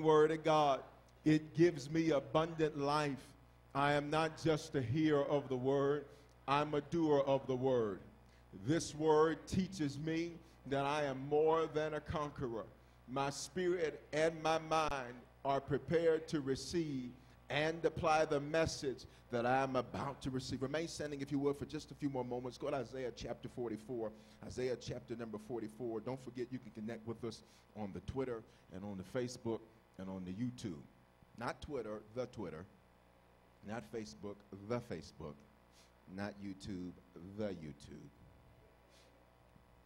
Word of God. It gives me abundant life. I am not just a hearer of the word, I'm a doer of the word. This word teaches me that I am more than a conqueror. My spirit and my mind are prepared to receive and apply the message that I am about to receive. Remain standing, if you will, for just a few more moments. Go to Isaiah chapter 44. Isaiah chapter number 44. Don't forget, you can connect with us on the Twitter and on the Facebook and on the YouTube. Not Twitter, the Twitter. Not Facebook, the Facebook. Not YouTube, the YouTube.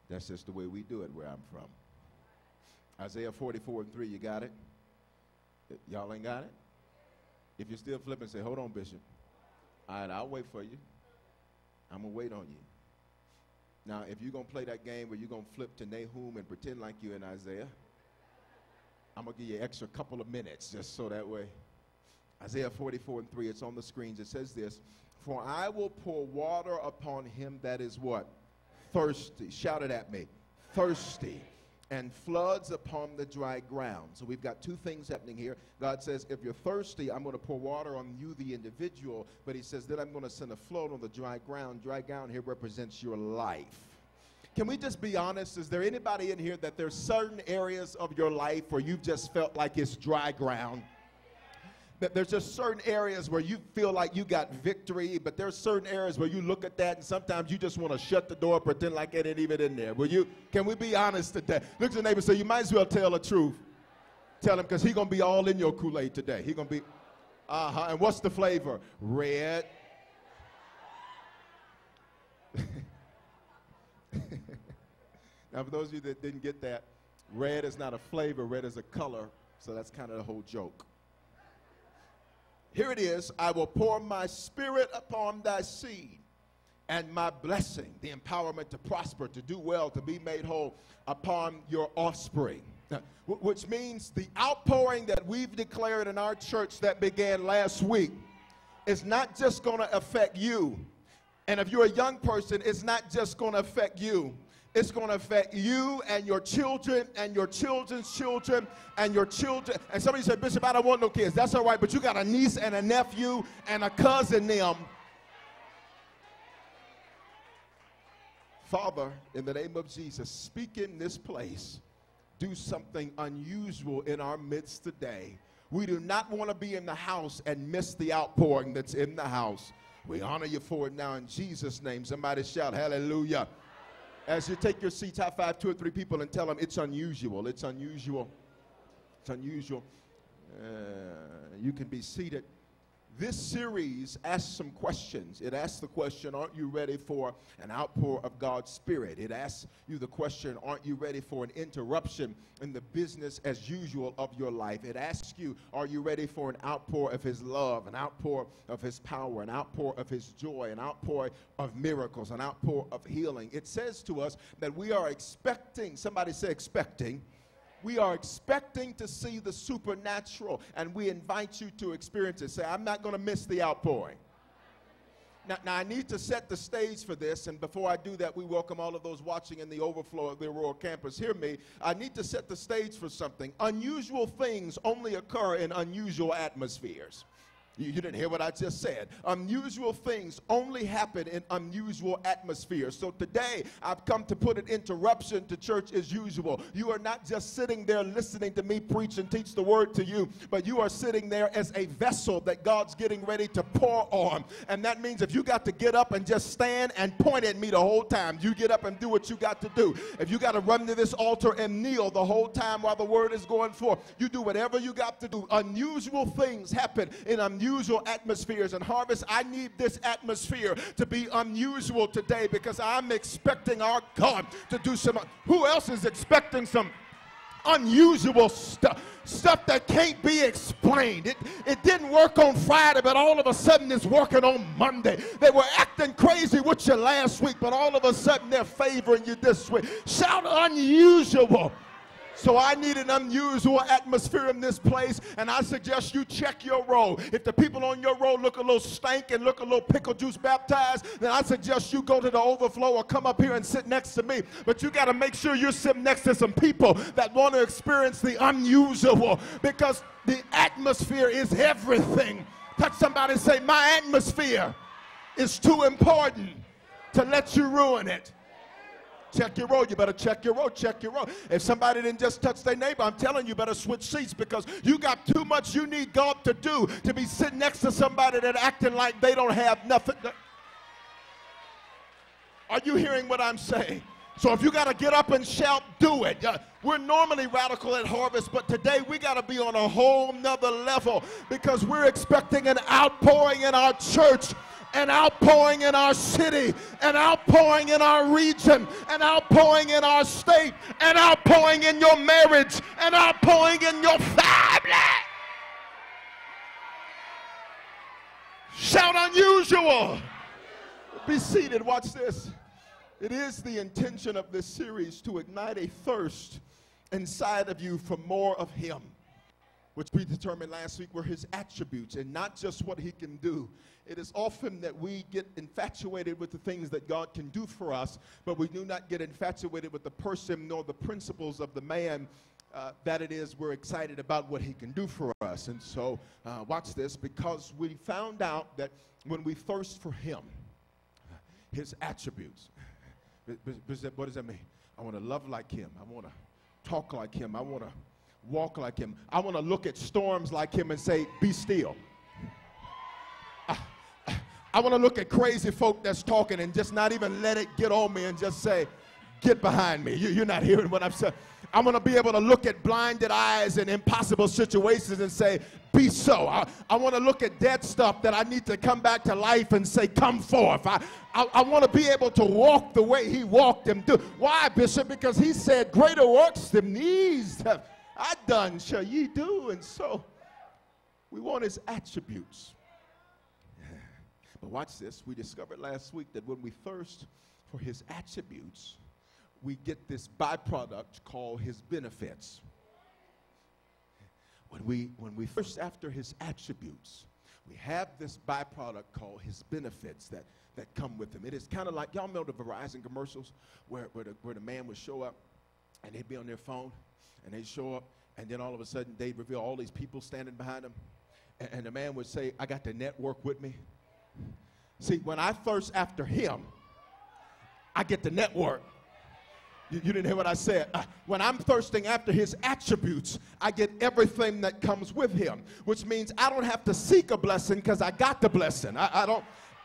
That's just the way we do it where I'm from. Isaiah 44:3, you got it? Y'all ain't got it? If you're still flipping, say, hold on, Bishop. All right, I'll wait for you. I'm going to wait on you. Now, if you're going to play that game where you're going to flip to Nahum and pretend like you're in Isaiah, I'm going to give you an extra couple of minutes just so that way. Isaiah 44:3, it's on the screens. It says this, for I will pour water upon him that is what? Thirsty. Shout it at me. Thirsty. And floods upon the dry ground. So we've got two things happening here. God says, if you're thirsty, I'm going to pour water on you, the individual. But he says, then I'm going to send a flood on the dry ground. Dry ground here represents your life. Can we just be honest? Is there anybody in here that there's certain areas of your life where you've just felt like it's dry ground? That there's just certain areas where you feel like you got victory, but there's certain areas where you look at that and sometimes you just want to shut the door, pretend like it ain't even in there. Can we be honest today? Look at your neighbor and say, you might as well tell the truth. Tell him, because he's going to be all in your Kool-Aid today. He's going to be, and what's the flavor? Red. Now, for those of you that didn't get that, red is not a flavor, red is a color, so that's kind of the whole joke. Here it is, I will pour my spirit upon thy seed, and my blessing, the empowerment to prosper, to do well, to be made whole, upon your offspring. Which means the outpouring that we've declared in our church that began last week is not just going to affect you. And if you're a young person, it's not just going to affect you. It's going to affect you and your children and your children's children and your children. And somebody said, Bishop, I don't want no kids. That's all right, but you got a niece and a nephew and a cousin them. Father, in the name of Jesus, speak in this place. Do something unusual in our midst today. We do not want to be in the house and miss the outpouring that's in the house. We honor you for it now in Jesus' name. Somebody shout hallelujah. As you take your seats, high five 2 or 3 people and tell them it's unusual. It's unusual. It's unusual. You can be seated. This series asks some questions. It asks the question, aren't you ready for an outpour of God's Spirit? It asks you the question, aren't you ready for an interruption in the business as usual of your life? It asks you, are you ready for an outpour of his love, an outpour of his power, an outpour of his joy, an outpour of miracles, an outpour of healing? It says to us that we are expecting, somebody say expecting, we are expecting to see the supernatural, and we invite you to experience it. Say, I'm not going to miss the outpouring. Now, I need to set the stage for this, and before I do that, we welcome all of those watching in the overflow of the Aurora campus. Hear me. I need to set the stage for something. Unusual things only occur in unusual atmospheres. You didn't hear what I just said. Unusual things only happen in unusual atmospheres. So today, I've come to put an interruption to church as usual. You are not just sitting there listening to me preach and teach the word to you, but you are sitting there as a vessel that God's getting ready to pour on. And that means if you got to get up and just stand and point at me the whole time, you get up and do what you got to do. If you got to run to this altar and kneel the whole time while the word is going forth, you do whatever you got to do. Unusual things happen in unusual atmospheres. And Harvest, I need this atmosphere to be unusual today because I'm expecting our God to do some. Who else is expecting some unusual stuff that can't be explained? It didn't work on Friday, but all of a sudden it's working on Monday. They were acting crazy with you last week, but all of a sudden they're favoring you this week. Shout unusual. So I need an unusual atmosphere in this place, and I suggest you check your row. If the people on your row look a little stank and look a little pickle juice baptized, then I suggest you go to the overflow or come up here and sit next to me. But you got to make sure you're sitting next to some people that want to experience the unusual, because the atmosphere is everything. Touch somebody and say, my atmosphere is too important to let you ruin it. Check your row. You better check your row. Check your row. If somebody didn't just touch their neighbor, I'm telling you, better switch seats, because you got too much you need God to do to be sitting next to somebody that acting like they don't have nothing. Are you hearing what I'm saying? So if you got to get up and shout, do it. We're normally radical at Harvest, but today we got to be on a whole nother level, because we're expecting an outpouring in our church, an outpouring in our city, an outpouring in our region, an outpouring in our state, an outpouring in your marriage, an outpouring in your family. Shout unusual. Be seated. Watch this. It is the intention of this series to ignite a thirst inside of you for more of Him, which we determined last week were His attributes and not just what He can do. It is often that we get infatuated with the things that God can do for us, but we do not get infatuated with the person nor the principles of the man that it is we're excited about what He can do for us. And so watch this, because we found out that when we thirst for Him, His attributes, what does that mean? I want to love like Him. I want to talk like Him. I want to walk like Him. I want to look at storms like Him and say, be still. I want to look at crazy folk that's talking and just not even let it get on me and just say, get behind me. You're not hearing what I'm saying. I want to be able to look at blinded eyes in impossible situations and say, be so. I want to look at dead stuff that I need to come back to life and say, come forth. I want to be able to walk the way He walked and do. Why, Bishop? Because He said, greater works than these have I done shall ye do. And so we want His attributes. But watch this. We discovered last week that when we thirst for His attributes, we get this byproduct called His benefits. When we thirst after His attributes, we have this byproduct called His benefits that come with Him. It is kind of like, y'all know the Verizon commercials where the man would show up and they'd be on their phone and they'd show up, and then all of a sudden they'd reveal all these people standing behind them, and the man would say, I got the network with me. See, when I thirst after Him, I get the network. You didn't hear what I said. When I'm thirsting after His attributes, I get everything that comes with Him, which means I don't have to seek a blessing because I got the blessing. I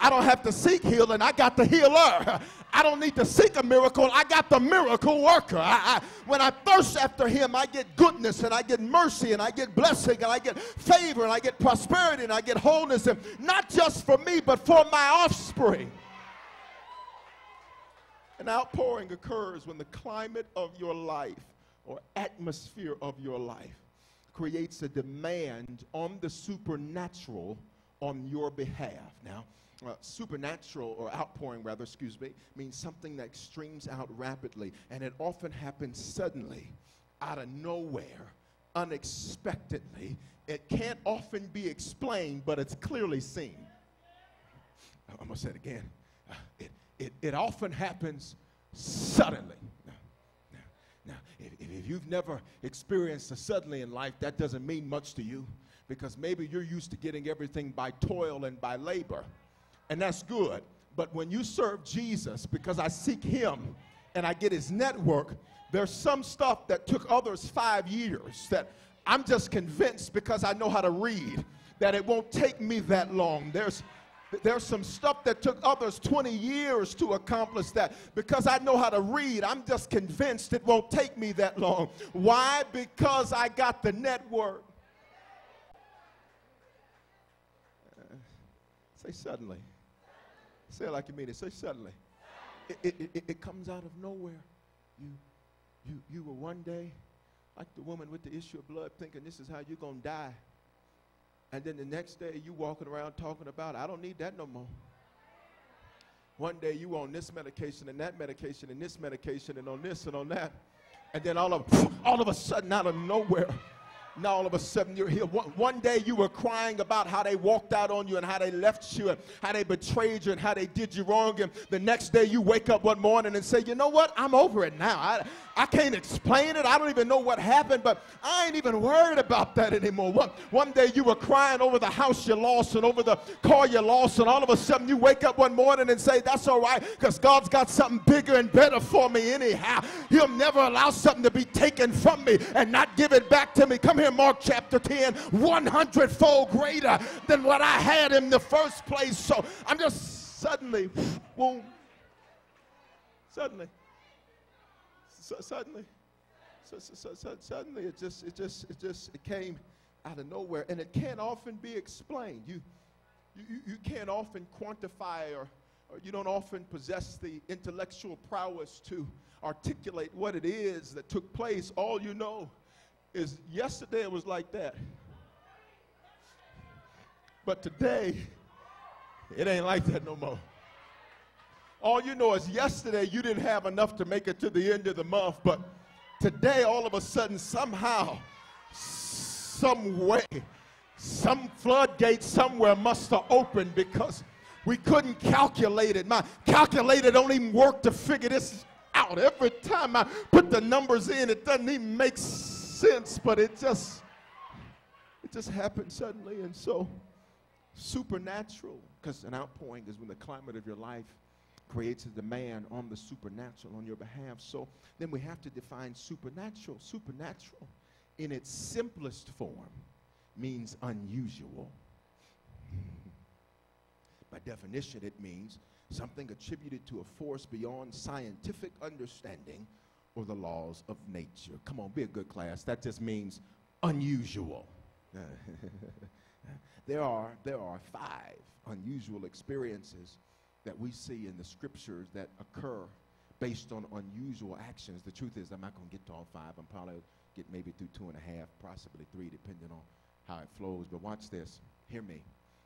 don't have to seek healing. I got the healer. I don't need to seek a miracle. I got the miracle worker. When I thirst after Him, I get goodness, and I get mercy, and I get blessing, and I get favor, and I get prosperity, and I get wholeness, and not just for me, but for my offspring. An outpouring occurs when the climate of your life or atmosphere of your life creates a demand on the supernatural on your behalf. Now, supernatural, or outpouring rather, means something that streams out rapidly, and it often happens suddenly, out of nowhere, unexpectedly. It can't often be explained, but it's clearly seen. I'm going to say it again. It often happens suddenly. Now, if you've never experienced a suddenly in life, that doesn't mean much to you, because maybe you're used to getting everything by toil and by labor, and that's good. But when you serve Jesus, because I seek Him and I get His network, there's some stuff that took others 5 years that I'm just convinced, because I know how to read, that it won't take me that long. There's some stuff that took others 20 years to accomplish that. Because I know how to read, I'm just convinced it won't take me that long. Why? Because I got the network. Say suddenly. Say it like you mean it. Say suddenly. It comes out of nowhere. You were one day like the woman with the issue of blood, thinking this is how you're going to die. And then the next day, you walking around talking about, I don't need that no more. One day, you on this medication and that medication and this medication and on this and on that. And then all of a sudden, out of nowhere, now all of a sudden you're here. One day you were crying about how they walked out on you and how they left you and how they betrayed you and how they did you wrong. And the next day you wake up one morning and say, you know what? I'm over it now. I can't explain it. I don't even know what happened, but I ain't even worried about that anymore. One day you were crying over the house you lost and over the car you lost, and all of a sudden you wake up one morning and say, that's all right, because God's got something bigger and better for me anyhow. He'll never allow something to be taken from me and not give it back to me. Come here, Mark chapter 10, 100-fold greater than what I had in the first place. So I'm just suddenly, boom, suddenly it came out of nowhere, and it can't often be explained. You can't often quantify, or you don't often possess the intellectual prowess to articulate what it is that took place. All you know is yesterday it was like that, but today it ain't like that no more. All you know is yesterday you didn't have enough to make it to the end of the month, but today all of a sudden, somehow, some way, some floodgate somewhere must have opened, because we couldn't calculate it. My calculator don't even work to figure this out. Every time I put the numbers in, it doesn't even make sense, but it just happened suddenly. And so supernatural, because an outpouring is when the climate of your life creates a demand on the supernatural on your behalf. So then we have to define supernatural. Supernatural, in its simplest form, means unusual. By definition, it means something attributed to a force beyond scientific understanding or the laws of nature. Come on, be a good class. That just means unusual. There are 5 unusual experiences that we see in the scriptures that occur based on unusual actions. The truth is, I'm not going to get to all 5. I'm probably get maybe through 2.5, possibly 3, depending on how it flows. But watch this. Hear me.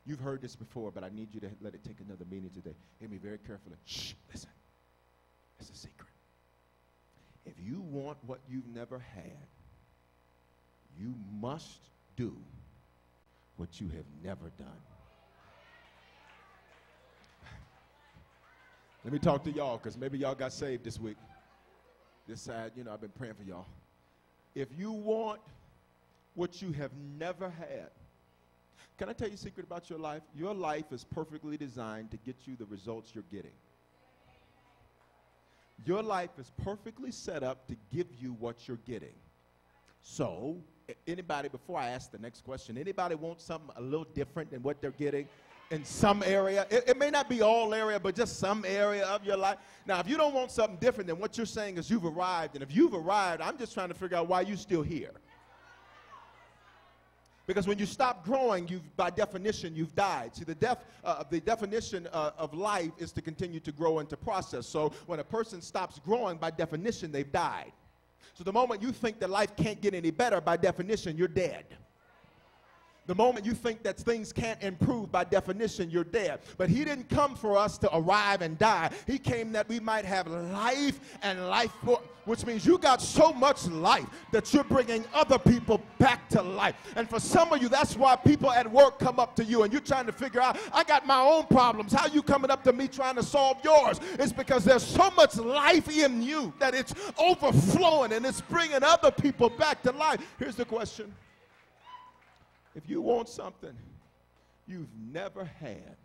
You've heard this before, but I need you to let it take another meaning today. Hear me very carefully. Shh, listen. It's a secret. If you want what you've never had, you must do what you have never done. Let me talk to y'all, because maybe y'all got saved this week. This side, I've been praying for y'all. If you want what you have never had, can I tell you a secret about your life? Your life is perfectly designed to get you the results you're getting. Your life is perfectly set up to give you what you're getting. So, anybody, before I ask the next question, anybody want something a little different than what they're getting? In some area, it may not be all area, but just some area of your life. Now, if you don't want something different, then what you're saying is you've arrived. And if you've arrived, I'm just trying to figure out why you're still here. Because when you stop growing, by definition, you've died. See, the definition of life is to continue to grow and to process. So when a person stops growing, by definition, they've died. So the moment you think that life can't get any better, by definition, you're dead. The moment you think that things can't improve, by definition, you're dead. But he didn't come for us to arrive and die. He came that we might have life and life more, which means you got so much life that you're bringing other people back to life. And for some of you, that's why people at work come up to you and you're trying to figure out, I got my own problems. How you coming up to me trying to solve yours? It's because there's so much life in you that it's overflowing and it's bringing other people back to life. Here's the question. If you want something you've never had,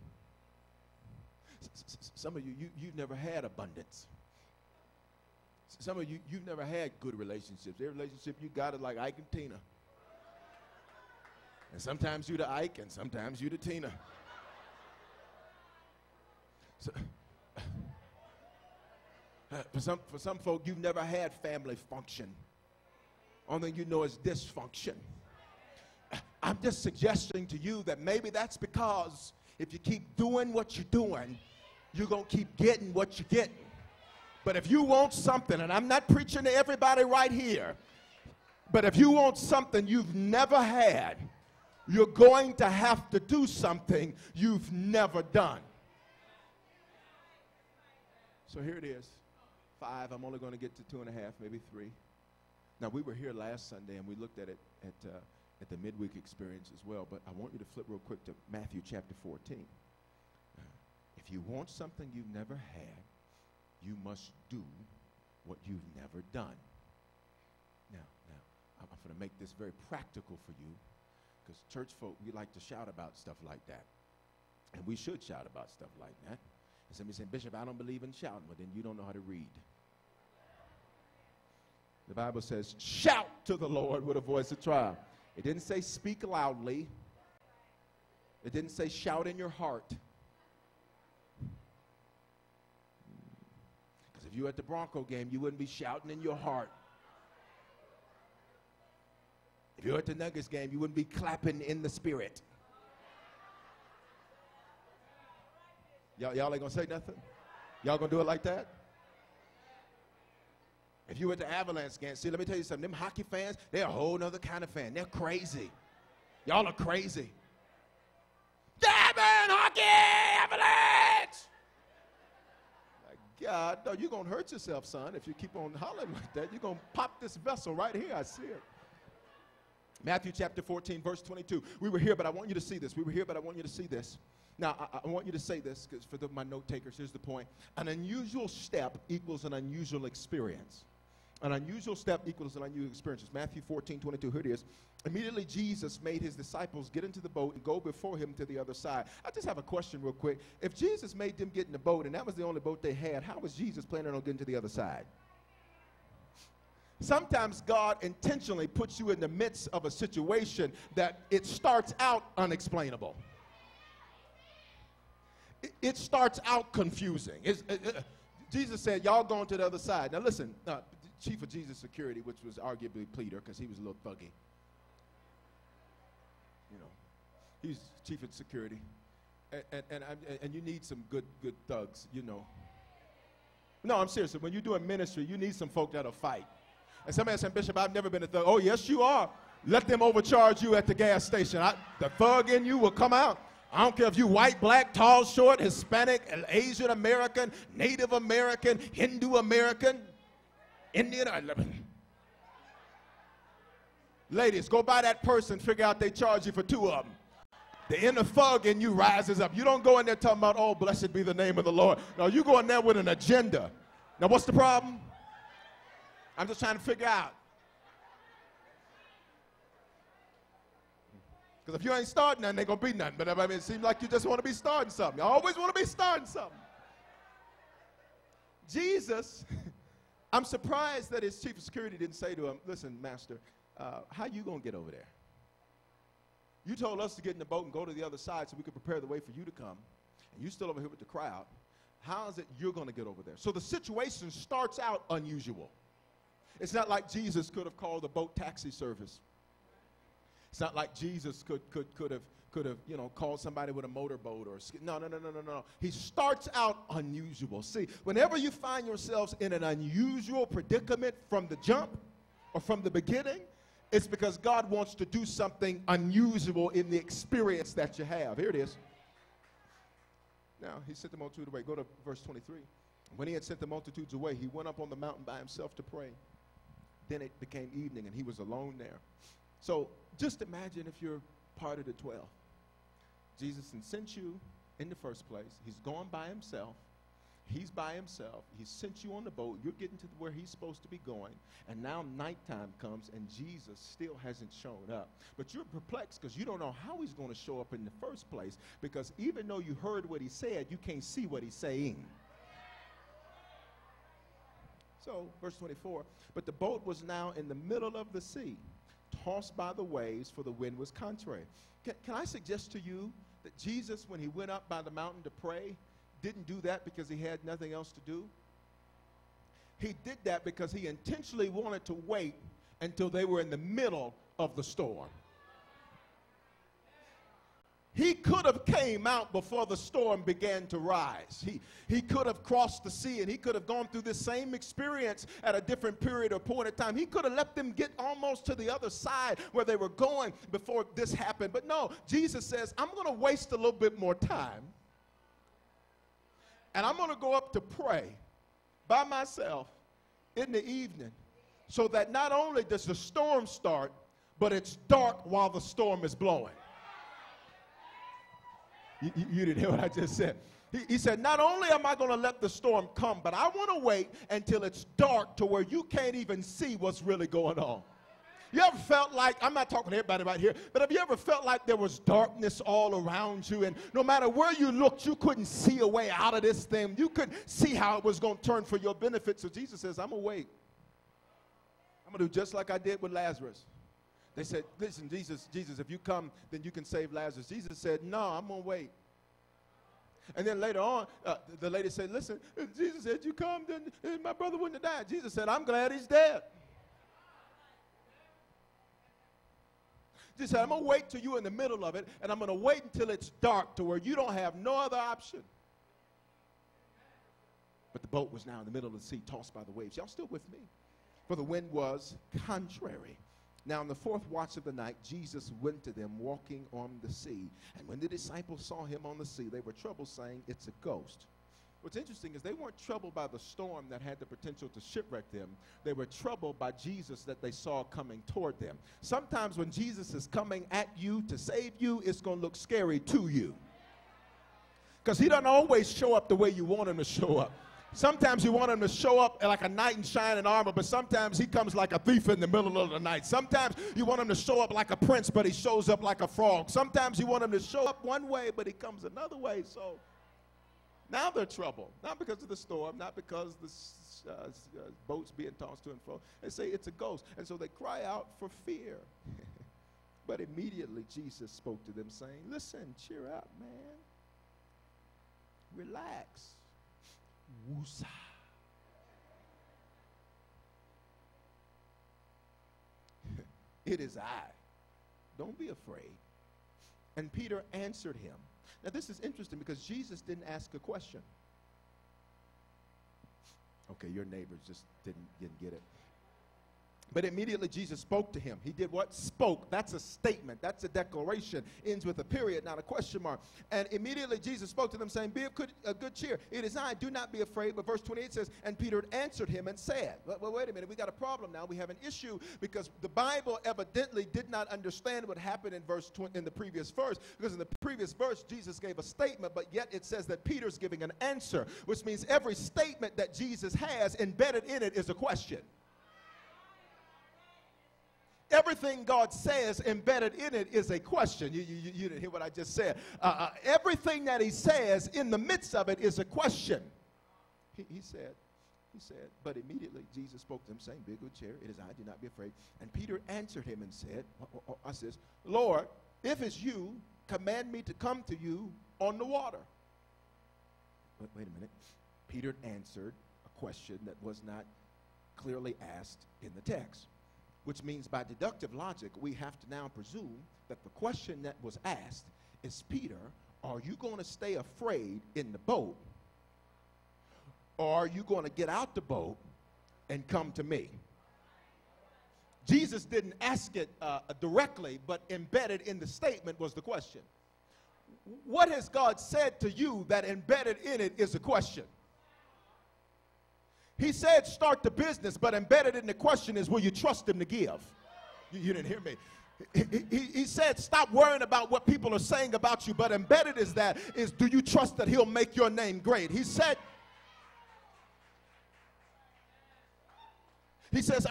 some of you've never had abundance. Some of you've never had good relationships. Every relationship you got is like Ike and Tina. And sometimes you the Ike and sometimes you the Tina. So, for some folk, you've never had family function. Only thing you know is dysfunction. I'm just suggesting to you that maybe that's because if you keep doing what you're doing, you're going to keep getting what you're getting. But if you want something, and I'm not preaching to everybody right here, but if you want something you've never had, you're going to have to do something you've never done. So here it is. 5. I'm only going to get to 2.5, maybe 3. Now, we were here last Sunday, and we looked at it at the midweek experience as well, but I want you to flip real quick to Matthew chapter 14. If you want something you've never had, you must do what you've never done. Now, I'm going to make this very practical for you, because church folk, we like to shout about stuff like that. And we should shout about stuff like that. And somebody saying, Bishop, I don't believe in shouting. Well, then you don't know how to read. The Bible says, shout to the Lord with a voice of triumph. It didn't say speak loudly. It didn't say shout in your heart. Because if you were at the Bronco game, you wouldn't be shouting in your heart. If you're at the Nuggets game, you wouldn't be clapping in the spirit. Y'all ain't going to say nothing? Y'all going to do it like that? If you were at the Avalanche game, see, let me tell you something. Them hockey fans, they're a whole nother kind of fan. They're crazy. Y'all are crazy. Yeah, man, hockey, Avalanche! My God, no, you're going to hurt yourself, son, if you keep on hollering like that. You're going to pop this vessel right here. I see it. Matthew chapter 14, verse 22. We were here, but I want you to see this. We were here, but I want you to see this. Now, I want you to say this, because for my note takers, here's the point. An unusual step equals an unusual experience. An unusual step equals an unusual experience. It's Matthew 14, 22. Here it is. Immediately Jesus made his disciples get into the boat and go before him to the other side. I just have a question real quick. If Jesus made them get in the boat, and that was the only boat they had, how was Jesus planning on getting to the other side? Sometimes God intentionally puts you in the midst of a situation that it starts out unexplainable. It starts out confusing. Jesus said, y'all going to the other side. Now listen, Chief of Jesus Security, which was arguably Peter, because he was a little thuggy. You know, he's Chief of Security. And you need some good thugs, you know. No, I'm serious. When you're doing ministry, you need some folk that'll fight. And somebody said, Bishop, I've never been a thug. Oh, yes, you are. Let them overcharge you at the gas station. The thug in you will come out. I don't care if you white, black, tall, short, Hispanic, Asian American, Native American, Hindu American, Indian. Ladies, go by that person, figure out they charge you for two of them. The inner thug in you rises up. You don't go in there talking about, oh, blessed be the name of the Lord. No, you go in there with an agenda. Now, what's the problem? I'm just trying to figure out. Because if you ain't starting nothing, ain't going to be nothing. But I mean, it seems like you just want to be starting something. You always want to be starting something. Jesus, I'm surprised that his chief of security didn't say to him, listen, master, how you going to get over there? You told us to get in the boat and go to the other side so we could prepare the way for you to come. And you still over here with the crowd. How is it you're going to get over there? So the situation starts out unusual. It's not like Jesus could have called a boat taxi service. It's not like Jesus could have you know, called somebody with a motorboat or no. He starts out unusual. See, whenever you find yourselves in an unusual predicament from the jump or from the beginning, it's because God wants to do something unusual in the experience that you have. Here it is. Now, he sent the multitude away. Go to verse 23. When he had sent the multitudes away, he went up on the mountain by himself to pray. Then it became evening, and he was alone there. So just imagine if you're part of the 12. Jesus sent you in the first place. He's gone by himself. He's by himself. He sent you on the boat. You're getting to where he's supposed to be going. And now nighttime comes, and Jesus still hasn't shown up. But you're perplexed because you don't know how he's going to show up in the first place, because even though you heard what he said, you can't see what he's saying. So, verse 24, but the boat was now in the middle of the sea, tossed by the waves, for the wind was contrary. Can I suggest to you that Jesus, when he went up by the mountain to pray, didn't do that because he had nothing else to do? He did that because he intentionally wanted to wait until they were in the middle of the storm. He could have came out before the storm began to rise. He could have crossed the sea, and he could have gone through this same experience at a different period or point of time. He could have let them get almost to the other side where they were going before this happened. But no, Jesus says, I'm going to waste a little bit more time, and I'm going to go up to pray by myself in the evening so that not only does the storm start, but it's dark while the storm is blowing. You didn't hear what I just said. He said, not only am I going to let the storm come, but I want to wait until it's dark to where you can't even see what's really going on. You ever felt like, I'm not talking to everybody right here, but have you ever felt like there was darkness all around you, and no matter where you looked, you couldn't see a way out of this thing? You couldn't see how it was going to turn for your benefit. So Jesus says, I'm going to wait. I'm going to do just like I did with Lazarus. They said, listen, Jesus, if you come, then you can save Lazarus. Jesus said, no, I'm going to wait. And then later on, the lady said, listen, if Jesus said, you come, then my brother wouldn't have died. Jesus said, I'm glad he's dead. Jesus said, I'm going to wait till you're in the middle of it, and I'm going to wait until it's dark to where you don't have no other option. But the boat was now in the middle of the sea, tossed by the waves. Y'all still with me? For the wind was contrary. Now in the fourth watch of the night, Jesus went to them walking on the sea. And when the disciples saw him on the sea, they were troubled, saying, it's a ghost. What's interesting is they weren't troubled by the storm that had the potential to shipwreck them. They were troubled by Jesus that they saw coming toward them. Sometimes when Jesus is coming at you to save you, it's going to look scary to you. Because he doesn't always show up the way you want him to show up. Sometimes you want him to show up like a knight in shining armor, but sometimes he comes like a thief in the middle of the night. Sometimes you want him to show up like a prince, but he shows up like a frog. Sometimes you want him to show up one way, but he comes another way. So now they're troubled, not because of the storm, not because the boats being tossed to and fro. They say it's a ghost, and so they cry out for fear. But immediately Jesus spoke to them, saying, listen, cheer up, man. Relax. Woosa. It is I. Don't be afraid. And Peter answered him. Now this is interesting because Jesus didn't ask a question. Okay, your neighbors just didn't get it. But immediately Jesus spoke to him. He did what? Spoke. That's a statement. That's a declaration. Ends with a period, not a question mark. And immediately Jesus spoke to them, saying, be of good cheer. It is I. Do not be afraid. But verse 28 says, and Peter answered him and said, well, wait a minute. We got a problem now. We have an issue because the Bible evidently did not understand what happened in the previous verse. Because in the previous verse, Jesus gave a statement, but yet it says that Peter's giving an answer, which means every statement that Jesus has embedded in it is a question. Everything God says embedded in it is a question. You didn't hear what I just said. Everything that he says in the midst of it is a question. He said, but immediately Jesus spoke to him, saying, be of good cheer. It is I, do not be afraid. And Peter answered him and said, I says, Lord, if it's you, command me to come to you on the water. But wait a minute. Peter answered a question that was not clearly asked in the text. Which means by deductive logic, we have to now presume that the question that was asked is, Peter, are you going to stay afraid in the boat? Or are you going to get out the boat and come to me? Jesus didn't ask it directly, but embedded in the statement was the question. What has God said to you that embedded in it is a question? He said start the business, but embedded in the question is, will you trust him to give? You didn't hear me. He said stop worrying about what people are saying about you, but embedded is do you trust that he'll make your name great? He says,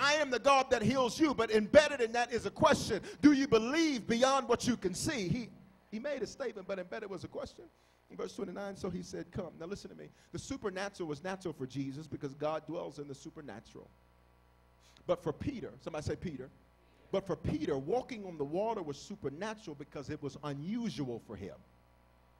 I am the God that heals you, but embedded in that is a question. Do you believe beyond what you can see? He made a statement, but embedded was a question. In verse 29, so he said, come. Now listen to me. The supernatural was natural for Jesus because God dwells in the supernatural. But for Peter, somebody say Peter. But for Peter, walking on the water was supernatural because it was unusual for him.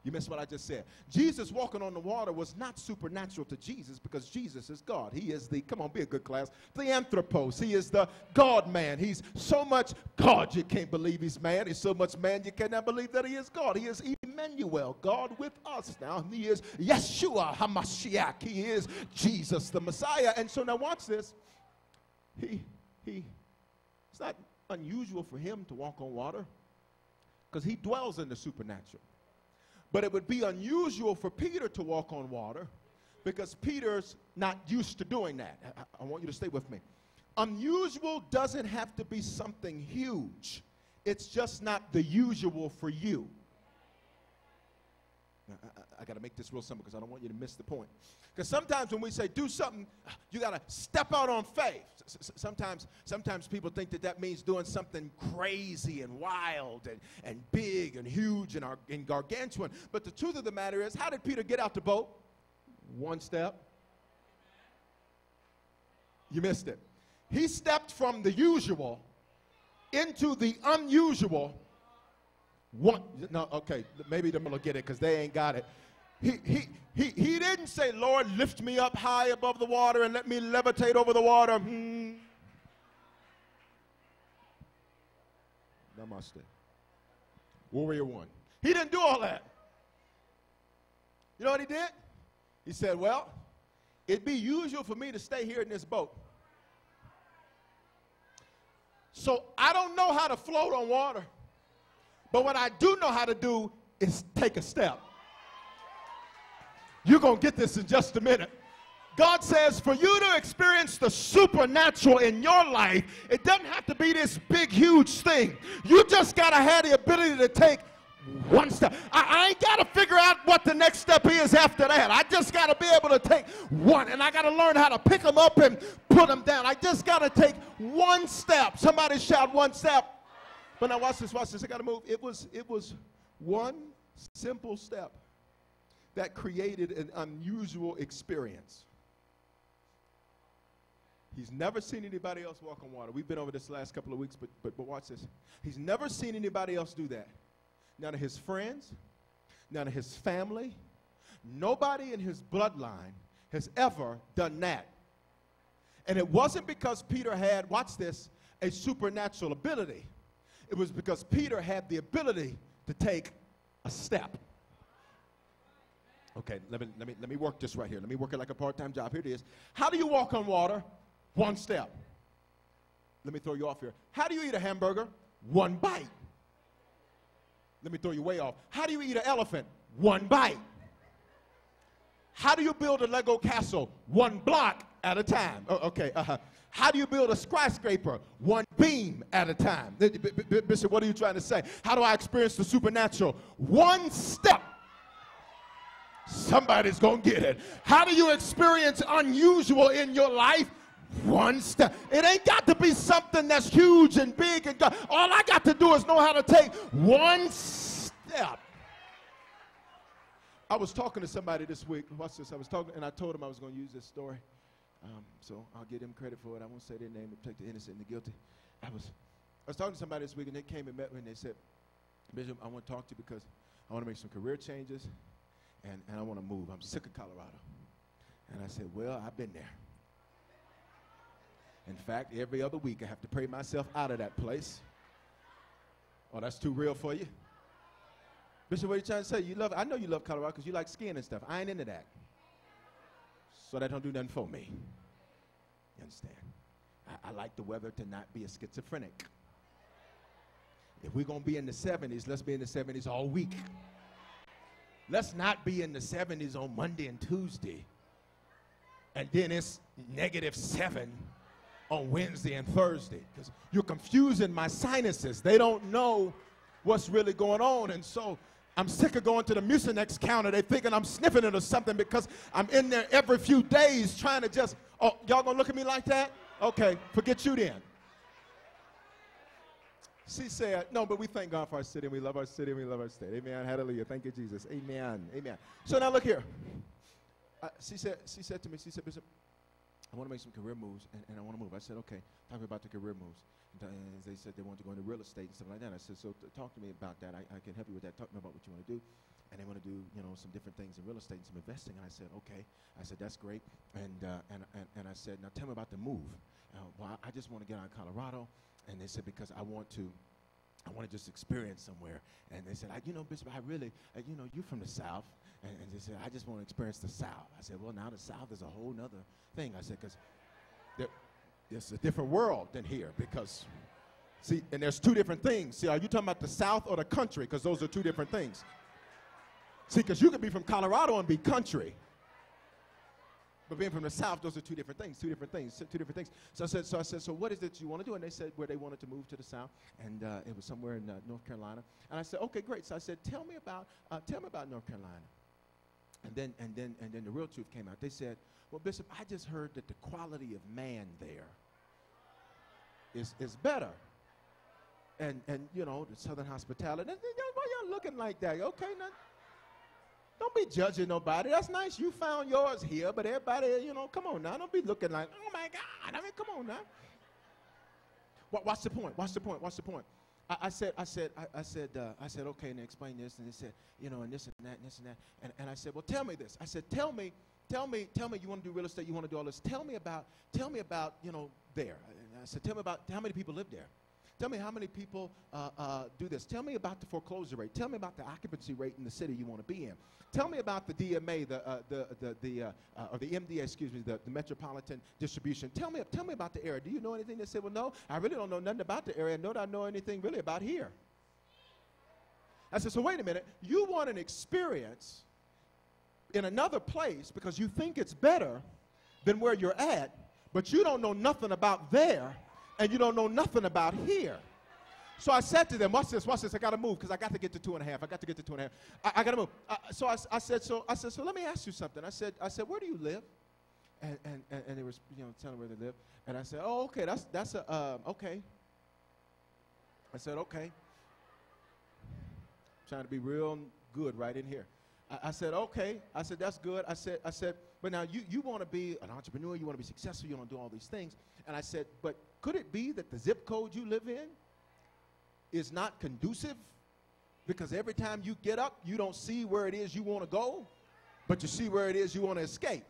You missed what I just said. Jesus walking on the water was not supernatural to Jesus because Jesus is God. He is the, come on, be a good class, the anthropos. He is the God-man. He's so much God you can't believe he's man. He's so much man you cannot believe that he is God. He is Emmanuel, God with us now. He is Yeshua HaMashiach. He is Jesus the Messiah. And so now watch this. It's not unusual for him to walk on water because he dwells in the supernatural. But it would be unusual for Peter to walk on water because Peter's not used to doing that. I want you to stay with me. Unusual doesn't have to be something huge. It's just not the usual for you. Now, I got to make this real simple because I don't want you to miss the point. Because sometimes when we say do something, you got to step out on faith. Sometimes people think that means doing something crazy and wild and big and huge and gargantuan. But the truth of the matter is, how did Peter get out the boat? One step. You missed it. He stepped from the usual into the unusual. Okay, maybe them will get it because they ain't got it. He didn't say, Lord, lift me up high above the water and let me levitate over the water. Namaste. Warrior one. He didn't do all that. You know what he did? He said, well, it'd be usual for me to stay here in this boat. So I don't know how to float on water. But what I do know how to do is take a step. You're going to get this in just a minute. God says for you to experience the supernatural in your life, it doesn't have to be this big, huge thing. You just got to have the ability to take one step. I ain't got to figure out what the next step is after that. I just got to be able to take one, and I got to learn how to pick them up and put them down. I just got to take one step. Somebody shout one step. But now watch this, I got to move. It was one simple step that created an unusual experience. He's never seen anybody else walk on water. We've been over this last couple of weeks, but watch this. He's never seen anybody else do that. None of his friends, none of his family, nobody in his bloodline has ever done that. And it wasn't because Peter had, watch this, a supernatural ability. It was because Peter had the ability to take a step. Okay, let me work this right here. Let me work it like a part-time job. Here it is. How do you walk on water? One step. Let me throw you off here. How do you eat a hamburger? One bite. Let me throw you way off. How do you eat an elephant? One bite. How do you build a Lego castle? One block at a time. Oh, okay, How do you build a skyscraper? One beam at a time. Bishop, what are you trying to say? How do I experience the supernatural? One step. Somebody's going to get it. How do you experience unusual in your life? One step. It ain't got to be something that's huge and big. All I got to do is know how to take one step. I was talking to somebody this week. Watch this. I was talking, and I told him I was going to use this story. So I'll give them credit for it. I won't say their name to protect the innocent and the guilty. I was talking to somebody this week, and they came and met me, and they said, Bishop, I want to talk to you because I want to make some career changes, and I want to move. I'm sick of Colorado. And I said, well, I've been there. In fact, every other week I have to pray myself out of that place. Oh, that's too real for you? Bishop, what are you trying to say? I know you love Colorado because you like skiing and stuff. I ain't into that. So that don't do nothing for me. You understand? I like the weather to not be a schizophrenic. If we're going to be in the 70s, let's be in the 70s all week. Let's not be in the 70s on Monday and Tuesday. And then it's -7 on Wednesday and Thursday. Because you're confusing my sinuses. They don't know what's really going on. And so I'm sick of going to the Mucinex counter. They're thinking I'm sniffing it or something because I'm in there every few days trying to just, oh, y'all gonna look at me like that? Okay, forget you then. She said, no, but we thank God for our city, and we love our city, and we love our state. Amen, hallelujah, thank you, Jesus. Amen, amen. So now look here. She said to me, she said, Bishop, I want to make some career moves, and I want to move. I said, okay, talk about the career moves. And they said they wanted to go into real estate and stuff like that. I said, so talk to me about that. I can help you with that. Talk to me about what you want to do. And they want to do, some different things in real estate and some investing. And I said, okay. I said, that's great. And I said, now tell me about the move. Well, I just want to get out of Colorado. And they said, because I want to just experience somewhere. And they said, Bishop, I really, you're from the South. And they said, I just want to experience the South. I said, well, now the South is a whole nother thing. I said, because it's a different world than here because, see, and there's two different things. See, are you talking about the South or the country? Because those are two different things. See, because you could be from Colorado and be country. But being from the South, those are two different things. So I said, so what is it you want to do? And they said where they wanted to move to the South, and it was somewhere in North Carolina. And I said, okay, great. So I said, tell me about North Carolina. And then the real truth came out. They said, well, Bishop, I just heard that the quality of man there is better. And you know, the Southern hospitality. And, why y'all looking like that? Okay, now, don't be judging nobody. That's nice. You found yours here, but everybody, you know, come on now. Don't be looking like, oh my God. I mean, come on now. What's the point? I said, okay, and they explained this, and they said, you know, and this and that, and this and that. And I said, well, tell me this. I said, tell me, you want to do real estate, you want to do all this. Tell me about, you know, there. And I said, tell me about how many people live there. Tell me how many people do this. Tell me about the foreclosure rate. Tell me about the occupancy rate in the city you want to be in. Tell me about the DMA, or the MDA, excuse me, the Metropolitan Distribution. Tell me about the area. Do you know anything? They said, well, no, I really don't know nothing about the area, nor do I know anything really about here. I said, so wait a minute. You want an experience in another place because you think it's better than where you're at, but you don't know nothing about there, and you don't know nothing about here. So I said to them, watch this, I got to move because I got to get to 2.5. I got to move. So I said, so let me ask you something. I said, where do you live? And they were, you know, telling where they live. And I said, oh, okay, that's okay. I said, okay. Trying to be real good right in here. I said, okay. I said, that's good. I said, but now you want to be an entrepreneur, you want to be successful, you want to do all these things. And I said, but could it be that the zip code you live in is not conducive? Because every time you get up, you don't see where it is you want to go, but you see where it is you want to escape.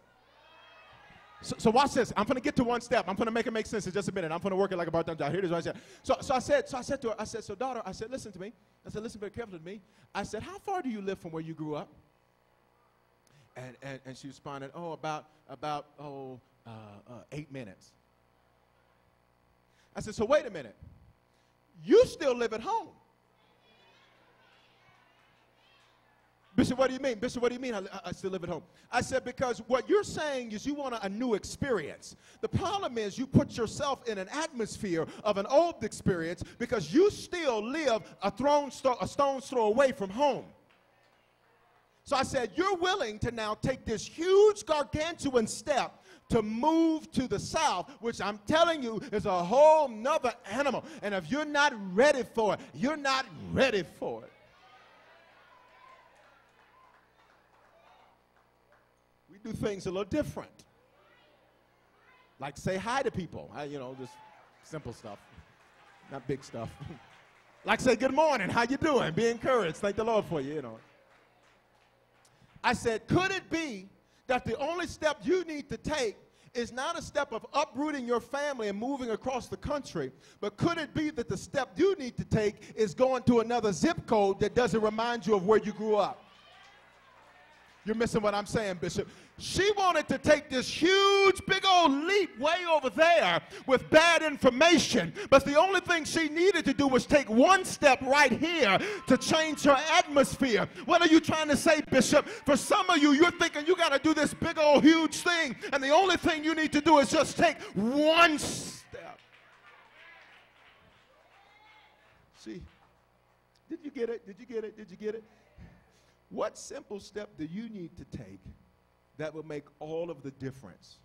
So watch this. I'm going to get to one step. I'm going to make it make sense in just a minute. I'm going to work it like a part-time job. Here it is what I said. So I said to her, I said, so daughter, I said, listen to me. I said, listen very carefully to me. I said, how far do you live from where you grew up? And she responded, oh, about 8 minutes. I said, so wait a minute. You still live at home. Bishop, what do you mean? Bishop, what do you mean I still live at home? I said, because what you're saying is you want a new experience. The problem is you put yourself in an atmosphere of an old experience because you still live a stone's throw away from home. So I said, you're willing to now take this huge gargantuan step to move to the South, which I'm telling you is a whole nother animal. And if you're not ready for it, you're not ready for it. We do things a little different. Like say hi to people. You know, just simple stuff, not big stuff. Like say good morning, how you doing? Be encouraged. Thank the Lord for you, you know. I said, could it be that the only step you need to take is not a step of uprooting your family and moving across the country, but could it be that the step you need to take is going to another zip code that doesn't remind you of where you grew up? You're missing what I'm saying, Bishop. She wanted to take this huge, big old leap way over there with bad information, but the only thing she needed to do was take one step right here to change her atmosphere. What are you trying to say, Bishop? For some of you, you're thinking you got to do this big old huge thing, and the only thing you need to do is just take one step. See, did you get it? Did you get it? Did you get it? What simple step do you need to take that will make all of the difference?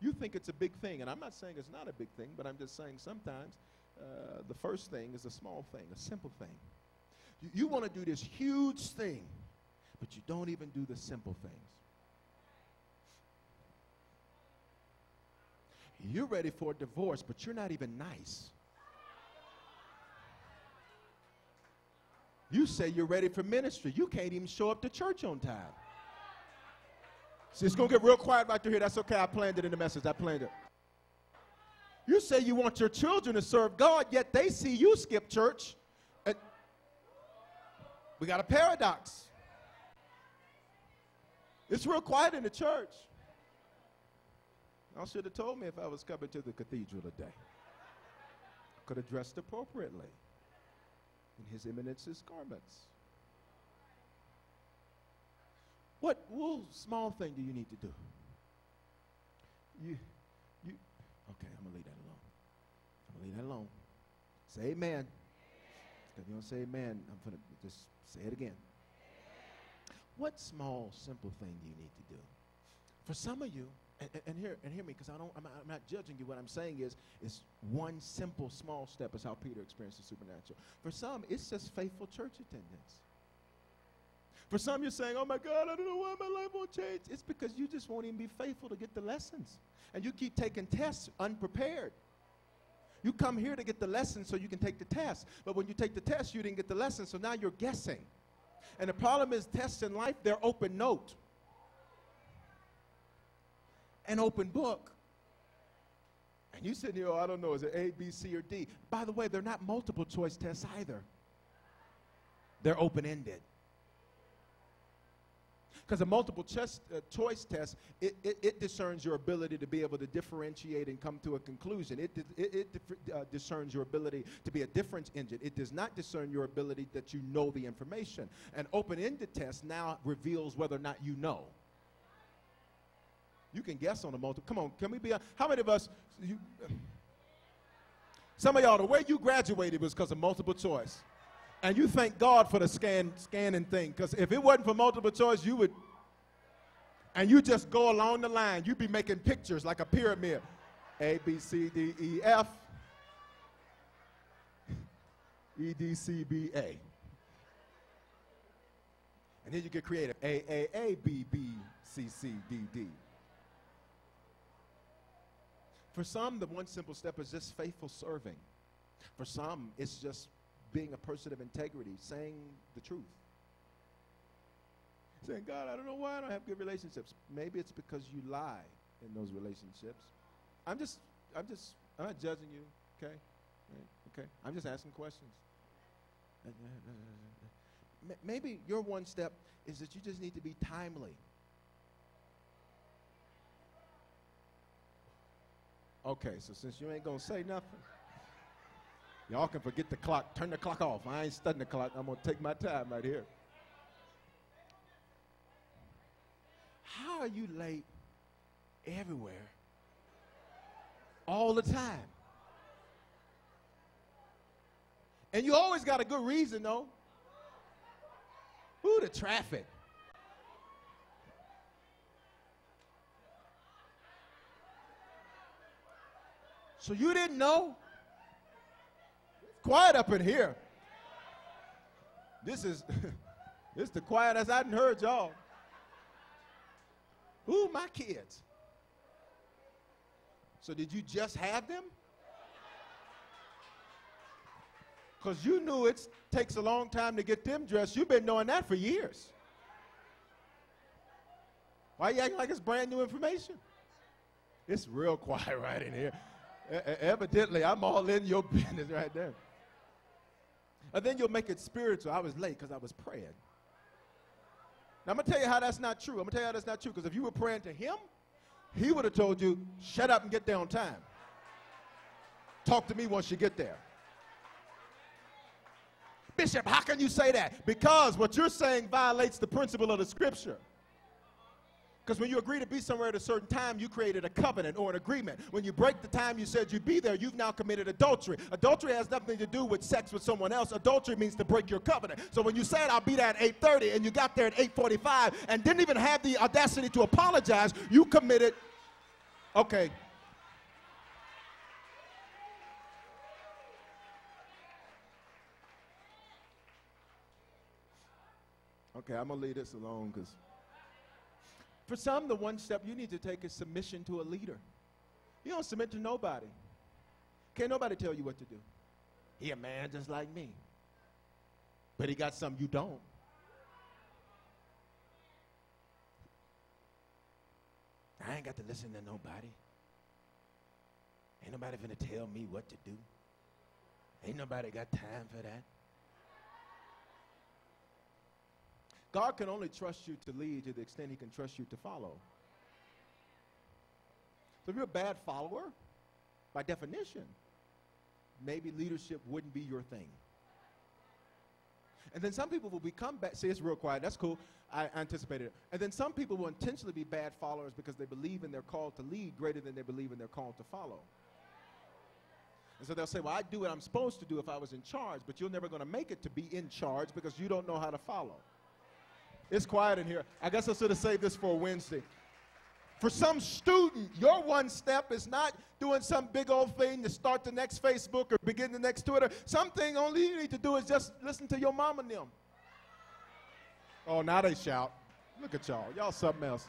You think it's a big thing, and I'm not saying it's not a big thing, but I'm just saying sometimes the first thing is a small thing, a simple thing. You want to do this huge thing, but you don't even do the simple things. You're ready for a divorce, but you're not even nice. You say you're ready for ministry. You can't even show up to church on time. See, it's going to get real quiet right through here. That's okay. I planned it in the message. I planned it. You say you want your children to serve God, yet they see you skip church. And we got a paradox. It's real quiet in the church. Y'all should have told me if I was coming to the cathedral today. Could have dressed appropriately in His Eminence's garments. What small thing do you need to do? you, okay, I'm going to leave that alone. I'm going to leave that alone. Say amen. If you don't say amen, I'm going to just say it again. What small, simple thing do you need to do? For some of you, and hear me, because I'm not judging you. What I'm saying is one simple, small step is how Peter experienced the supernatural. For some, it's just faithful church attendance. For some, you're saying, oh, my God, I don't know why my life won't change. It's because you just won't even be faithful to get the lessons. And you keep taking tests unprepared. You come here to get the lessons so you can take the test. But when you take the test, you didn't get the lesson, so now you're guessing. And the problem is tests in life, they're open note. An open book. And you sitting here, oh, I don't know, is it A, B, C, or D? By the way, they're not multiple choice tests either. They're open-ended. Because a multiple choice test, it discerns your ability to be able to differentiate and come to a conclusion. It discerns your ability to be a difference engine. It does not discern your ability that you know the information. An open-ended test now reveals whether or not you know. You can guess on a multiple. Come on, can we be? How many of us? Some of y'all, the way you graduated was because of multiple choice. And you thank God for the scanning thing, because if it wasn't for multiple choice, you would, and you just go along the line, you'd be making pictures like a pyramid. A, B, C, D, E, F, E, D, C, B, A. And then you get creative. A, B, B, C, C, D, D. For some, the one simple step is just faithful serving. For some, it's just being a person of integrity, saying the truth. Saying, God, I don't know why I don't have good relationships. Maybe it's because you lie in those relationships. I'm not judging you, okay? Okay, I'm just asking questions. Maybe your one step is that you just need to be timely. Okay, so since you ain't gonna say nothing, y'all can forget the clock. Turn the clock off. I ain't studying the clock. I'm going to take my time right here. How are you late everywhere all the time? And you always got a good reason, though. Ooh, the traffic. So you didn't know? Quiet up in here. This is the quietest I done heard y'all. Ooh, my kids. So did you just have them? Because you knew it takes a long time to get them dressed. You've been knowing that for years. Why are you acting like it's brand new information? It's real quiet right in here. Evidently, I'm all in your business right there. And then you'll make it spiritual. I was late because I was praying. Now, I'm going to tell you how that's not true. I'm going to tell you how that's not true, because if you were praying to him, he would have told you, shut up and get there on time. Talk to me once you get there. Bishop, how can you say that? Because what you're saying violates the principle of the scripture. Because when you agree to be somewhere at a certain time, you created a covenant or an agreement. When you break the time you said you'd be there, you've now committed adultery. Adultery has nothing to do with sex with someone else. Adultery means to break your covenant. So when you said, I'll be there at 8:30, and you got there at 8:45 and didn't even have the audacity to apologize, you committed, okay. Okay, I'm going to leave this alone, because for some, the one step you need to take is submission to a leader. You don't submit to nobody. Can't nobody tell you what to do. He a man just like me. But he got something you don't. I ain't got to listen to nobody. Ain't nobody finna tell me what to do. Ain't nobody got time for that. God can only trust you to lead to the extent he can trust you to follow. So if you're a bad follower, by definition, maybe leadership wouldn't be your thing. And then some people will become bad. See, it's real quiet. That's cool. I anticipated it. And then some people will intentionally be bad followers because they believe in their call to lead greater than they believe in their call to follow. And so they'll say, well, I do what I'm supposed to do if I was in charge, but you're never going to make it to be in charge because you don't know how to follow. It's quiet in here. I guess I should have saved this for a Wednesday. For some student, your one step is not doing some big old thing to start the next Facebook or begin the next Twitter. Something only you need to do is just listen to your mom and them. Oh, now they shout. Look at y'all. Y'all something else.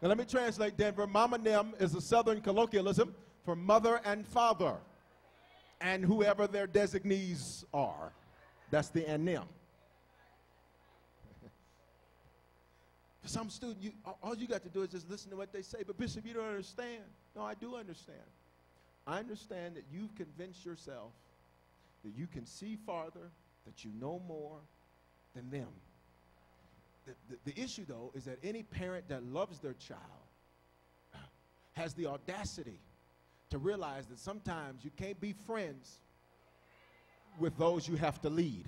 Now let me translate, Denver. Mama and them is a Southern colloquialism for mother and father and whoever their designees are. That's the and them. For some student, all you got to do is just listen to what they say. But Bishop, you don't understand. No, I do understand. I understand that you've convinced yourself that you can see farther, that you know more than them. The issue, though, is that any parent that loves their child has the audacity to realize that sometimes you can't be friends with those you have to lead.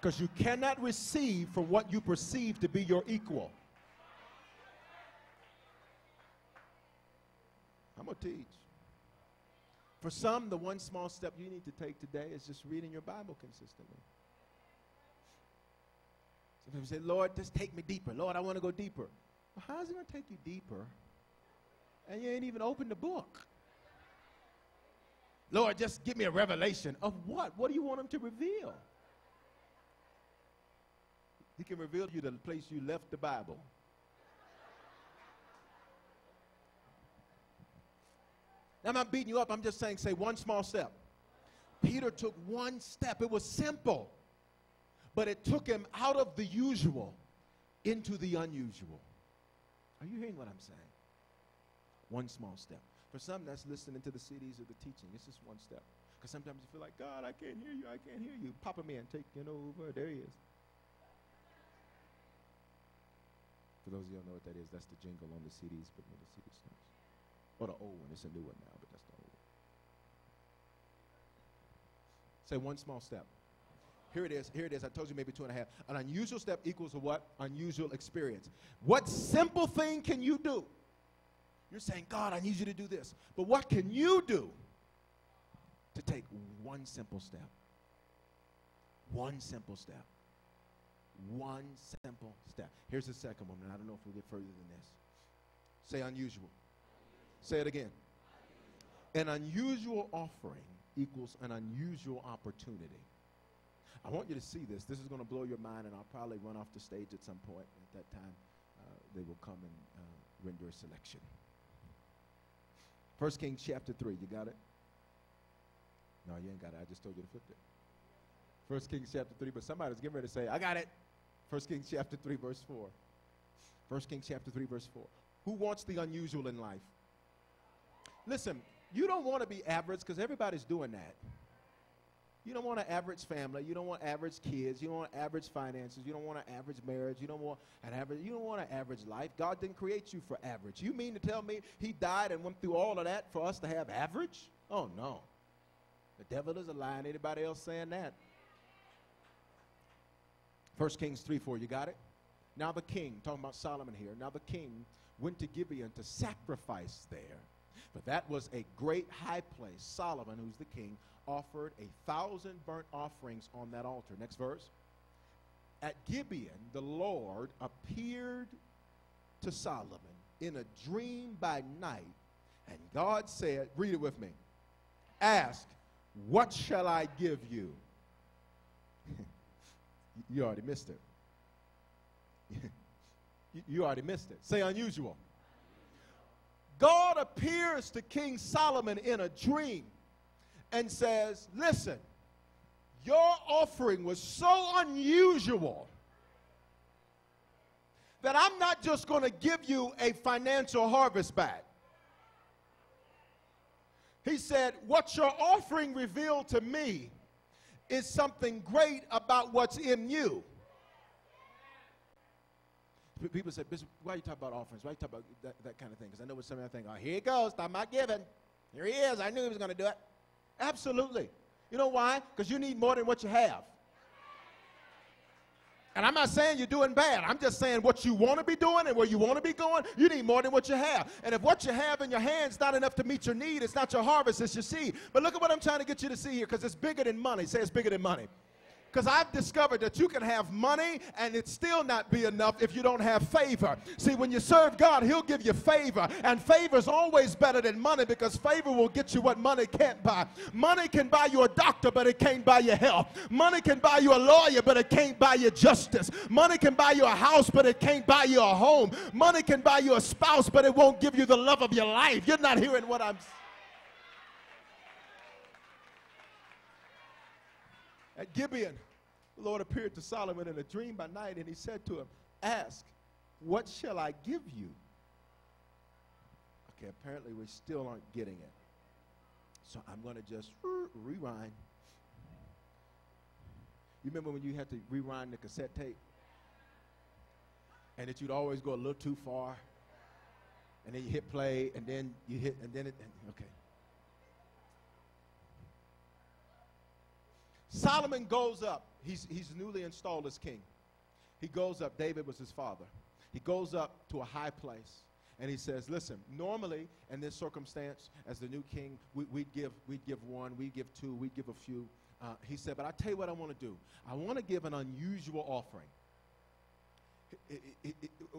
Because you cannot receive from what you perceive to be your equal. I'm going to teach. For some, the one small step you need to take today is just reading your Bible consistently. Some people say, Lord, just take me deeper. Lord, I want to go deeper. Well, how is it going to take you deeper and you ain't even opened the book? Lord, just give me a revelation of what? What do you want him to reveal? He can reveal to you the place you left the Bible. Now, I'm not beating you up. I'm just saying, say one small step. Peter took one step. It was simple. But it took him out of the usual into the unusual. Are you hearing what I'm saying? One small step. For some, that's listening to the CDs of the teaching. It's just one step. Because sometimes you feel like, God, I can't hear you. I can't hear you. Pop him in. Take it over. There he is. For those of you who don't know what that is, that's the jingle on the CDs, but when the CD starts. Or the old one. It's a new one now, but that's the old one. Say one small step. Here it is. Here it is. I told you maybe 2.5. An unusual step equals a what? Unusual experience. What simple thing can you do? You're saying, God, I need you to do this. But what can you do to take one simple step? One simple step. One simple step. Here's the second one, and I don't know if we'll get further than this. Say unusual. Say it again. An unusual offering equals an unusual opportunity. I want you to see this. This is going to blow your mind, and I'll probably run off the stage at some point. At that time, they will come and render a selection. 1 Kings chapter 3. You got it? No, you ain't got it. I just told you to flip it. 1 Kings chapter 3, but somebody's getting ready to say, I got it. 1 Kings chapter 3, verse 4. 1 Kings chapter 3, verse 4. Who wants the unusual in life? Listen, you don't want to be average because everybody's doing that. You don't want an average family. You don't want average kids. You don't want average finances. You don't want an average marriage. You don't want an average life. God didn't create you for average. You mean to tell me he died and went through all of that for us to have average? Oh, no. The devil is a lie. Anybody else saying that? 1 Kings 3:4, you got it? Now the king, talking about Solomon here, now the king went to Gibeon to sacrifice there. But that was a great high place. Solomon, who's the king, offered 1,000 burnt offerings on that altar. Next verse. At Gibeon, the Lord appeared to Solomon in a dream by night, and God said, read it with me, ask, what shall I give you? You already missed it. You already missed it. Say unusual. God appears to King Solomon in a dream and says, listen, your offering was so unusual that I'm not just going to give you a financial harvest back. He said, what your offering revealed to me is something great about what's in you. People say, Bishop, why are you talking about offerings? Why are you talking about that kind of thing? Because I know what some of them think, oh, here he goes, talking about giving. Here he is. I knew he was going to do it. Absolutely. You know why? Because you need more than what you have. And I'm not saying you're doing bad. I'm just saying what you want to be doing and where you want to be going, you need more than what you have. And if what you have in your hands is not enough to meet your need, it's not your harvest, it's your seed. But look at what I'm trying to get you to see here, because it's bigger than money. Say it's bigger than money. Because I've discovered that you can have money and it still not be enough if you don't have favor. See, when you serve God, he'll give you favor. And favor is always better than money, because favor will get you what money can't buy. Money can buy you a doctor, but it can't buy you health. Money can buy you a lawyer, but it can't buy you justice. Money can buy you a house, but it can't buy you a home. Money can buy you a spouse, but it won't give you the love of your life. You're not hearing what I'm saying. At Gibeon, the Lord appeared to Solomon in a dream by night, and he said to him, ask, what shall I give you? Okay, apparently we still aren't getting it. So I'm going to just rewind. You remember when you had to rewind the cassette tape? And that you'd always go a little too far. And then you hit play, and then you hit, and then it, okay. Solomon goes up. He's newly installed as king. He goes up. David was his father. He goes up to a high place, and he says, listen, normally in this circumstance, as the new king, we'd give one, we'd give two, we'd give a few. He said, but I tell you what I want to do. I want to give an unusual offering.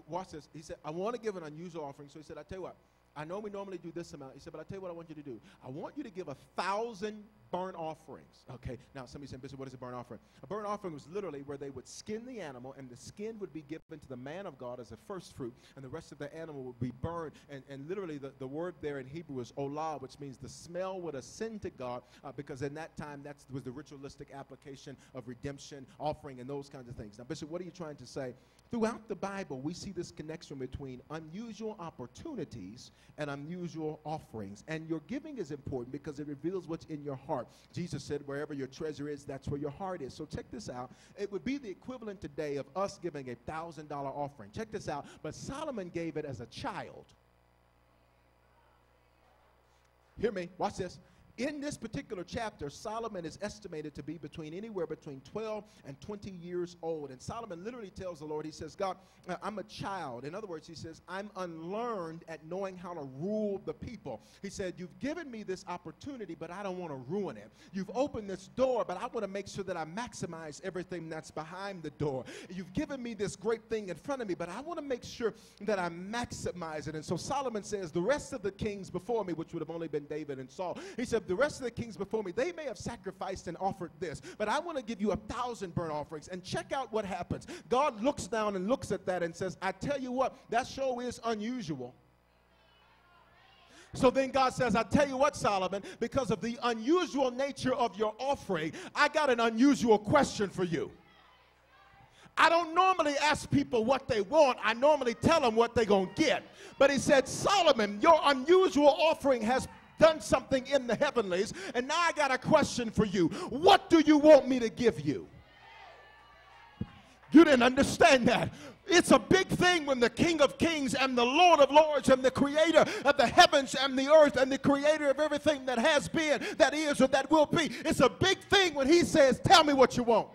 Watch this. He said, I want to give an unusual offering. So he said, I tell you what, I know we normally do this amount. He said, but I tell you what I want you to do. I want you to give 1,000 burnt offerings. Okay, now somebody said, Bishop, what is a burnt offering? A burnt offering was literally where they would skin the animal, and the skin would be given to the man of God as a first fruit, and the rest of the animal would be burned. And literally the word there in Hebrew is olah, which means the smell would ascend to God, because in that time that was the ritualistic application of redemption, offering, and those kinds of things. Now, Bishop, what are you trying to say? Throughout the Bible, we see this connection between unusual opportunities and unusual offerings. And your giving is important because it reveals what's in your heart. Jesus said, wherever your treasure is, that's where your heart is. So check this out. It would be the equivalent today of us giving a $1,000 offering. Check this out. But Solomon gave it as a child. Hear me. Watch this. In this particular chapter, Solomon is estimated to be anywhere between 12 and 20 years old. And Solomon literally tells the Lord, he says, God, I'm a child. In other words, he says, I'm unlearned at knowing how to rule the people. He said, you've given me this opportunity, but I don't want to ruin it. You've opened this door, but I want to make sure that I maximize everything that's behind the door. You've given me this great thing in front of me, but I want to make sure that I maximize it. And so Solomon says, the rest of the kings before me, which would have only been David and Saul, he said, the rest of the kings before me, they may have sacrificed and offered this, but I want to give you 1,000 burnt offerings. And check out what happens. God looks down and looks at that and says, I tell you what, that show is unusual. So then God says, I tell you what, Solomon, because of the unusual nature of your offering, I got an unusual question for you. I don't normally ask people what they want. I normally tell them what they're going to get. But he said, Solomon, your unusual offering has done something in the heavenlies, and now I got a question for you. What do you want me to give you? You didn't understand that. It's a big thing when the King of Kings and the Lord of Lords and the creator of the heavens and the earth and the creator of everything that has been, that is, or that will be. It's a big thing when he says, tell me what you want.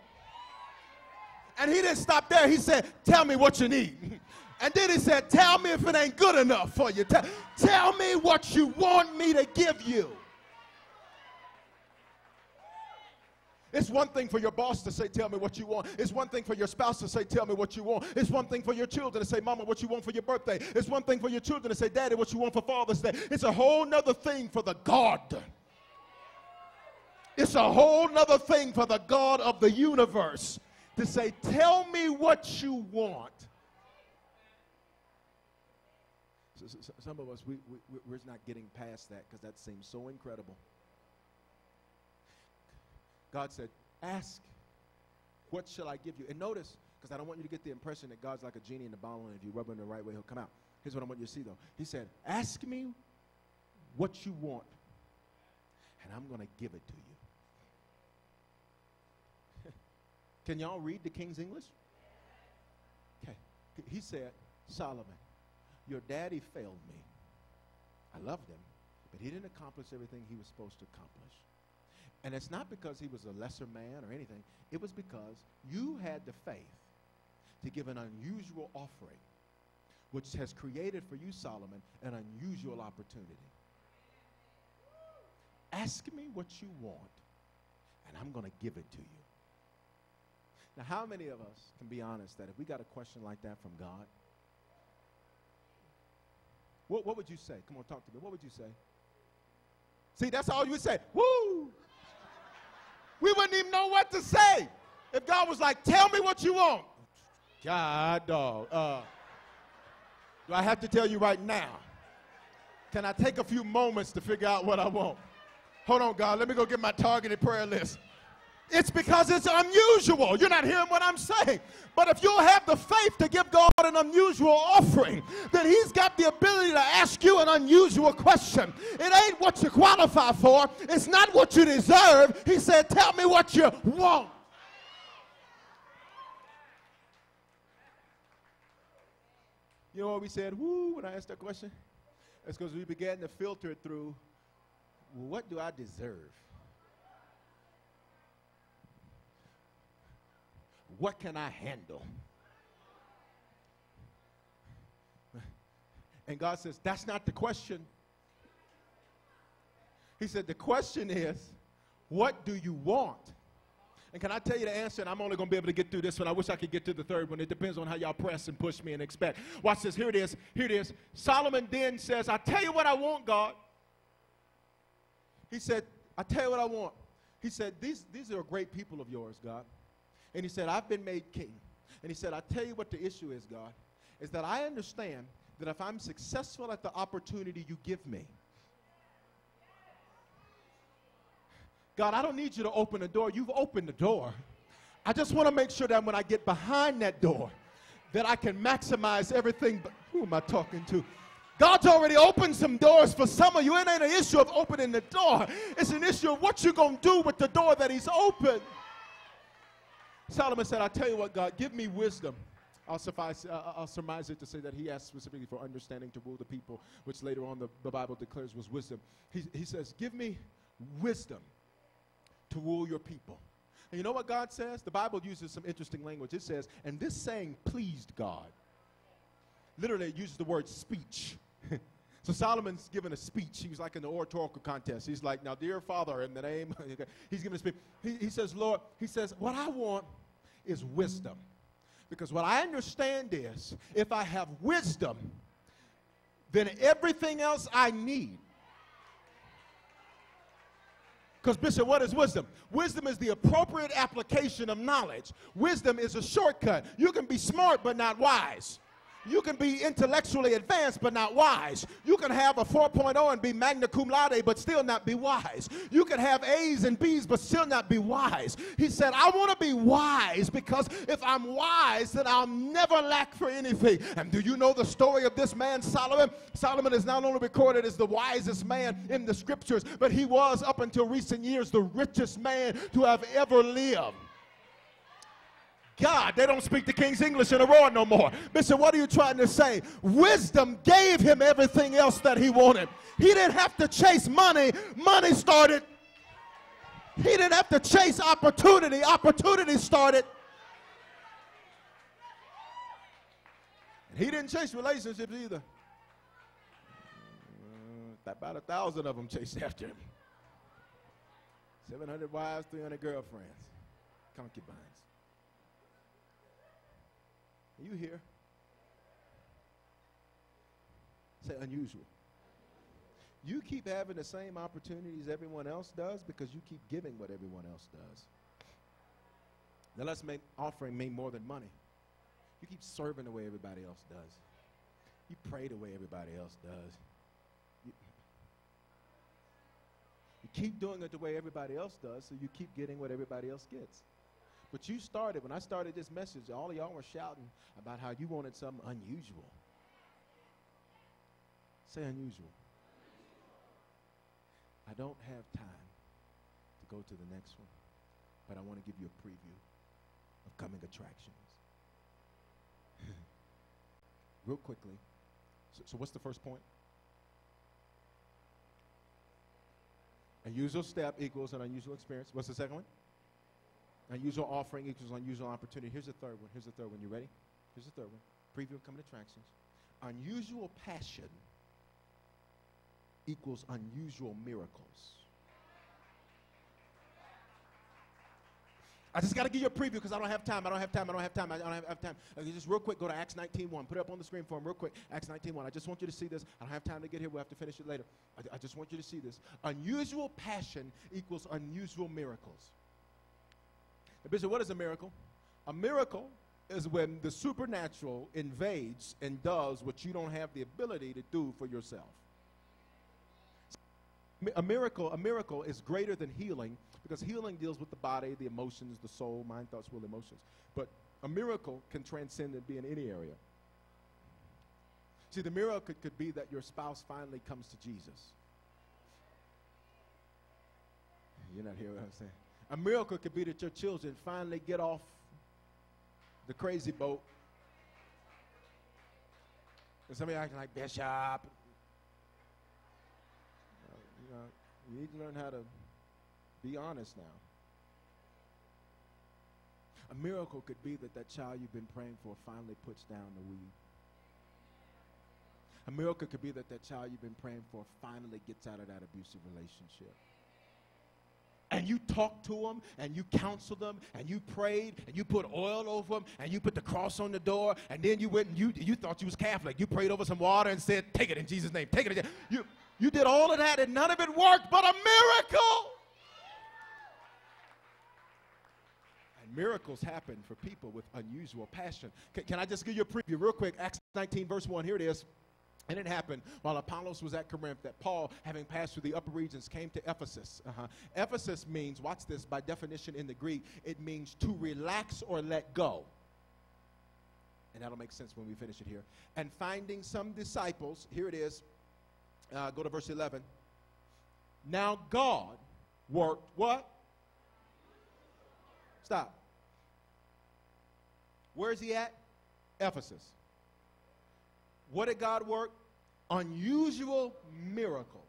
And he didn't stop there. He said, tell me what you need. And then he said, tell me if it ain't good enough for you. Tell me what you want me to give you. It's one thing for your boss to say, tell me what you want. It's one thing for your spouse to say, tell me what you want. It's one thing for your children to say, Mama, what you want for your birthday. It's one thing for your children to say, Daddy, what you want for Father's Day. It's a whole nother thing for the God. It's a whole nother thing for the God of the universe to say, tell me what you want. Some of us, we're not getting past that because that seems so incredible. God said, ask, what shall I give you? And notice, because I don't want you to get the impression that God's like a genie in the bottle, and if you rub him the right way, he'll come out. Here's what I want you to see, though. He said, ask me what you want, and I'm going to give it to you. Can y'all read the King's English? Okay. He said, Solomon, your daddy failed me. I loved him, but he didn't accomplish everything he was supposed to accomplish. And it's not because he was a lesser man or anything. It was because you had the faith to give an unusual offering, which has created for you, Solomon, an unusual opportunity. Ask me what you want, and I'm going to give it to you. Now, how many of us can be honest that if we got a question like that from God, what would you say? Come on, talk to me. What would you say? See, that's all you would say. Woo! We wouldn't even know what to say if God was like, tell me what you want. God, dog. Do I have to tell you right now? Can I take a few moments to figure out what I want? Hold on, God. Let me go get my targeted prayer list. It's because it's unusual. You're not hearing what I'm saying. But if you'll have the faith to give God an unusual offering, then he's got the ability to ask you an unusual question. It ain't what you qualify for. It's not what you deserve. He said, tell me what you want. You know what we said, woo, when I asked that question? It's because we began to filter it through, well, what do I deserve? What can I handle? And God says, that's not the question. He said, the question is, what do you want? And can I tell you the answer? And I'm only going to be able to get through this one. I wish I could get to the third one. It depends on how y'all press and push me and expect. Watch this. Here it is. Here it is. Solomon then says, I tell you what I want, God. He said, I tell you what I want. He said, these are great people of yours, God. And he said, I've been made king. And he said, I tell you what the issue is, God, is that I understand that if I'm successful at the opportunity you give me, God, I don't need you to open the door. You've opened the door. I just want to make sure that when I get behind that door, that I can maximize everything. But who am I talking to? God's already opened some doors for some of you. It ain't an issue of opening the door. It's an issue of what you're going to do with the door that he's opened. Solomon said, I'll tell you what, God, give me wisdom. I'll surmise it to say that he asked specifically for understanding to rule the people, which later on the Bible declares was wisdom. He says, give me wisdom to rule your people. And you know what God says? The Bible uses some interesting language. It says, and this saying pleased God. Literally, it uses the word speech. So Solomon's given a speech. He was like in the oratorical contest. He's like, now, dear Father, in the name, he's giving a speech. He says, Lord, he says, what I want is wisdom. Because what I understand is, if I have wisdom, then everything else I need. Because, Bishop, what is wisdom? Wisdom is the appropriate application of knowledge. Wisdom is a shortcut. You can be smart but not wise. You can be intellectually advanced but not wise. You can have a 4.0 and be magna cum laude but still not be wise. You can have A's and B's but still not be wise. He said, I want to be wise because if I'm wise, then I'll never lack for anything. And do you know the story of this man, Solomon? Solomon is not only recorded as the wisest man in the scriptures, but he was, up until recent years, the richest man to have ever lived. God, they don't speak the King's English in a roar no more. Bishop, what are you trying to say? Wisdom gave him everything else that he wanted. He didn't have to chase money. Money started. He didn't have to chase opportunity. Opportunity started. He didn't chase relationships either. About 1,000 of them chased after him. 700 wives, 300 girlfriends, concubines. Are you here? Say unusual. You keep having the same opportunities everyone else does because you keep giving what everyone else does. Now let's make offering mean more than money. You keep serving the way everybody else does. You pray the way everybody else does. You keep doing it the way everybody else does, so you keep getting what everybody else gets. But you started, when I started this message, all of y'all were shouting about how you wanted something unusual. Say unusual. I don't have time to go to the next one, but I want to give you a preview of coming attractions. Real quickly. So what's the first point? Unusual step equals an unusual experience. What's the second one? Unusual offering equals unusual opportunity. Here's the third one. Here's the third one. You ready? Here's the third one. Preview of coming attractions. Unusual passion equals unusual miracles. I just got to give you a preview because I don't have time. Okay, just real quick, go to Acts 19:1. Put it up on the screen for him real quick. Acts 19:1. I just want you to see this. I don't have time to get here. We'll have to finish it later. I just want you to see this. Unusual passion equals unusual miracles. Now, Bishop, what is a miracle? A miracle is when the supernatural invades and does what you don't have the ability to do for yourself. A miracle is greater than healing because healing deals with the body, the emotions, the soul, mind, thoughts, will, emotions. But a miracle can transcend and be in any area. See, the miracle could be that your spouse finally comes to Jesus. You're not hearing what I'm saying. A miracle could be that your children finally get off the crazy boat. And somebody acting like Bishop. You need to learn how to be honest now. A miracle could be that that child you've been praying for finally puts down the weed. A miracle could be that that child you've been praying for finally gets out of that abusive relationship. And you talked to them, and you counseled them, and you prayed, and you put oil over them, and you put the cross on the door, and then you went and you thought you was Catholic. You prayed over some water and said, take it in Jesus' name, take it in Jesus' name. You did all of that, and none of it worked, but a miracle. And miracles happen for people with unusual passion. Can I just give you a preview real quick? Acts 19, verse 1, here it is. And it happened while Apollos was at Corinth that Paul, having passed through the upper regions, came to Ephesus. Ephesus means, watch this, by definition in the Greek, it means to relax or let go. And that'll make sense when we finish it here. And finding some disciples, here it is, go to verse 11. Now God worked what? Stop. Where is he at? Ephesus. What did God work? Unusual miracles.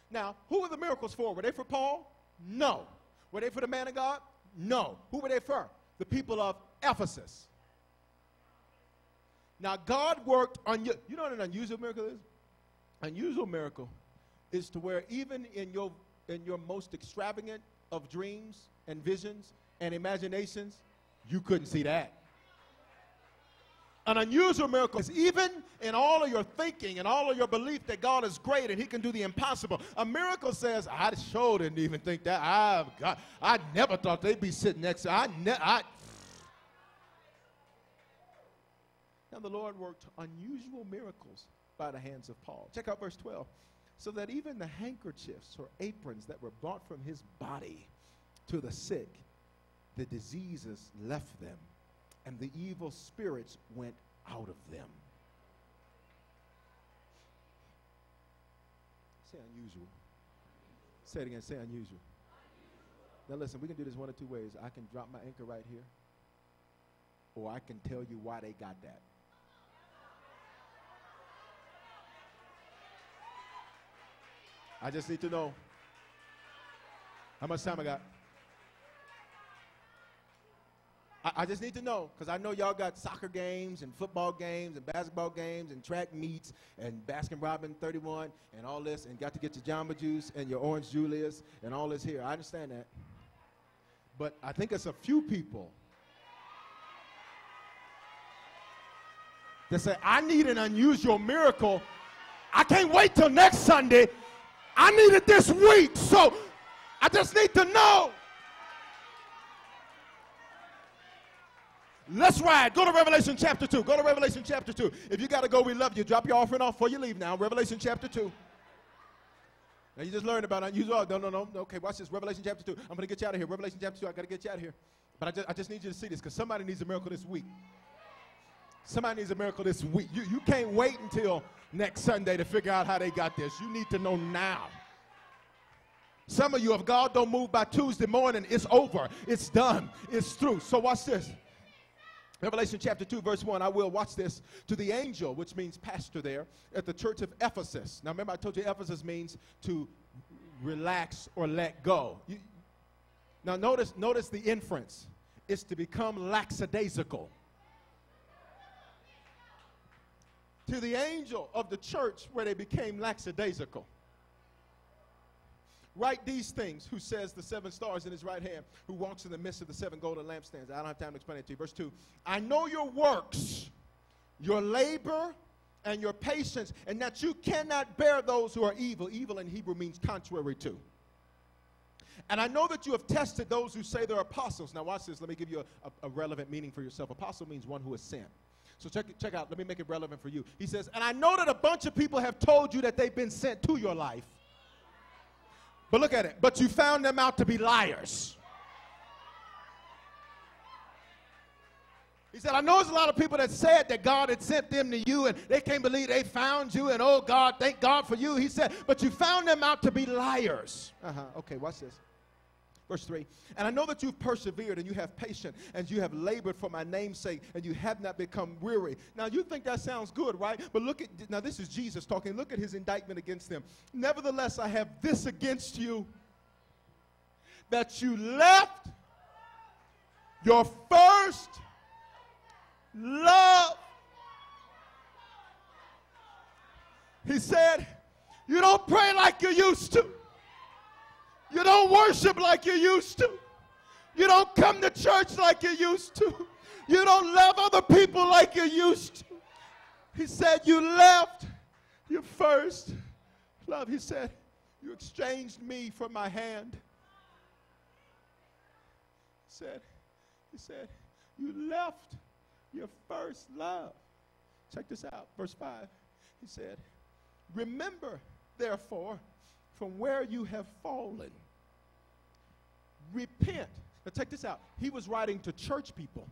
Now, who were the miracles for? Were they for Paul? No. Were they for the man of God? No. Who were they for? The people of Ephesus. Now, God worked on you. You know what an unusual miracle is? Unusual miracle is to where even in your most extravagant of dreams and visions and imaginations, you couldn't see that. An unusual miracle is even in all of your thinking and all of your belief that God is great and he can do the impossible. A miracle says, I sure didn't even think that. I never thought they'd be sitting next to Now the Lord worked unusual miracles by the hands of Paul. Check out verse 12. So that even the handkerchiefs or aprons that were brought from his body to the sick, the diseases left them, and the evil spirits went out of them. Say unusual. Say it again, say unusual. Now listen, we can do this one of two ways. I can drop my anchor right here, or I can tell you why they got that. I just need to know how much time I got. I just need to know, because I know y'all got soccer games and football games and basketball games and track meets and Baskin-Robbins 31 and all this, and got to get your Jamba Juice and your Orange Julius and all this here. I understand that. But I think it's a few people that say, I need an unusual miracle. I can't wait till next Sunday. I need it this week, so I just need to know. Let's ride. Go to Revelation chapter 2. Go to Revelation chapter 2. If you got to go, we love you. Drop your offering off before you leave now. Revelation chapter 2. Now, you just learned about unusual. No. Okay, watch this. Revelation chapter 2. I'm going to get you out of here. Revelation chapter 2. I got to get you out of here. But I just need you to see this, because somebody needs a miracle this week. Somebody needs a miracle this week. You can't wait until next Sunday to figure out how they got this. You need to know now. Some of you, if God don't move by Tuesday morning, it's over. It's done. It's through. So watch this. Revelation chapter 2, verse 1, I will watch this. To the angel, which means pastor there, at the church of Ephesus. Now remember, I told you Ephesus means to relax or let go. Now notice the inference. It's to become lackadaisical. To the angel of the church where they became lackadaisical. Write these things, who says the 7 stars in his right hand, who walks in the midst of the 7 golden lampstands. I don't have time to explain it to you. Verse 2, I know your works, your labor, and your patience, and that you cannot bear those who are evil. Evil in Hebrew means contrary to. And I know that you have tested those who say they're apostles. Now watch this. Let me give you a relevant meaning for yourself. Apostle means one who is sent. So check out. Let me make it relevant for you. He says, and I know that a bunch of people have told you that they've been sent to your life. But look at it. But you found them out to be liars. He said, I know there's a lot of people that said that God had sent them to you and they can't believe they found you and oh God, thank God for you. He said, but you found them out to be liars. Okay, watch this. Verse 3, and I know that you've persevered and you have patience and you have labored for my name's sake and you have not become weary. Now you think that sounds good, right? But look at, now this is Jesus talking. Look at his indictment against them. Nevertheless, I have this against you, that you left your first love. He said, you don't pray like you used to. You don't worship like you used to. You don't come to church like you used to. You don't love other people like you used to. He said, you left your first love. He said, you exchanged me for my hand. He said, you left your first love. Check this out, verse 5. He said, remember, therefore, from where you have fallen. Repent. Now check this out. He was writing to church people.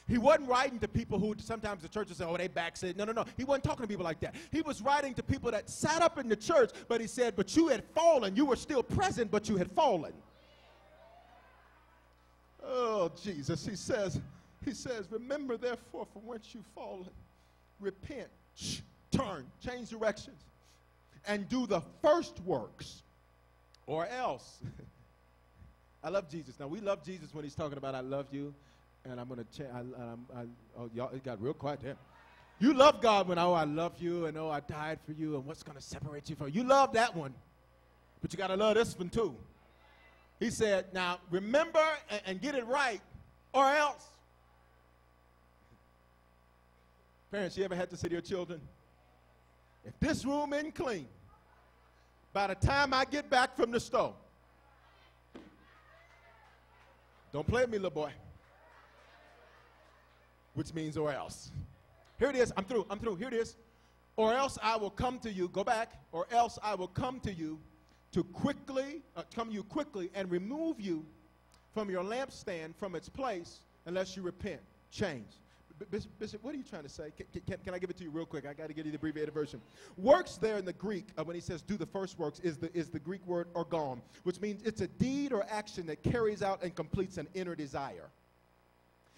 He wasn't writing to people who sometimes the churches say, oh, they backslid. No. He wasn't talking to people like that. He was writing to people that sat up in the church, but he said, but you had fallen. You were still present, but you had fallen. Oh, Jesus. He says, remember, therefore, from whence you've fallen. Repent. Turn. Change directions. And do the first works, or else. I love Jesus. Now, we love Jesus when he's talking about I love you, and I'm going to change. Oh, y'all, it got real quiet there. You love God when, oh, I love you, and oh, I died for you, and what's going to separate you from you? You love that one, but you got to love this one too. He said, now, remember and get it right, or else. Parents, you ever had to say to your children, if this room isn't clean, by the time I get back from the store, don't play with me, little boy. Which means or else. Here it is. I'm through. Here it is. Or else I will come to you. Go back. Or else I will come to you quickly and remove you from your lampstand from its place unless you repent. Change. Bishop, what are you trying to say? Can I give it to you real quick? I got to give you the abbreviated version. Works there in the Greek, when he says do the first works, is the Greek word orgon, which means it's a deed or action that carries out and completes an inner desire.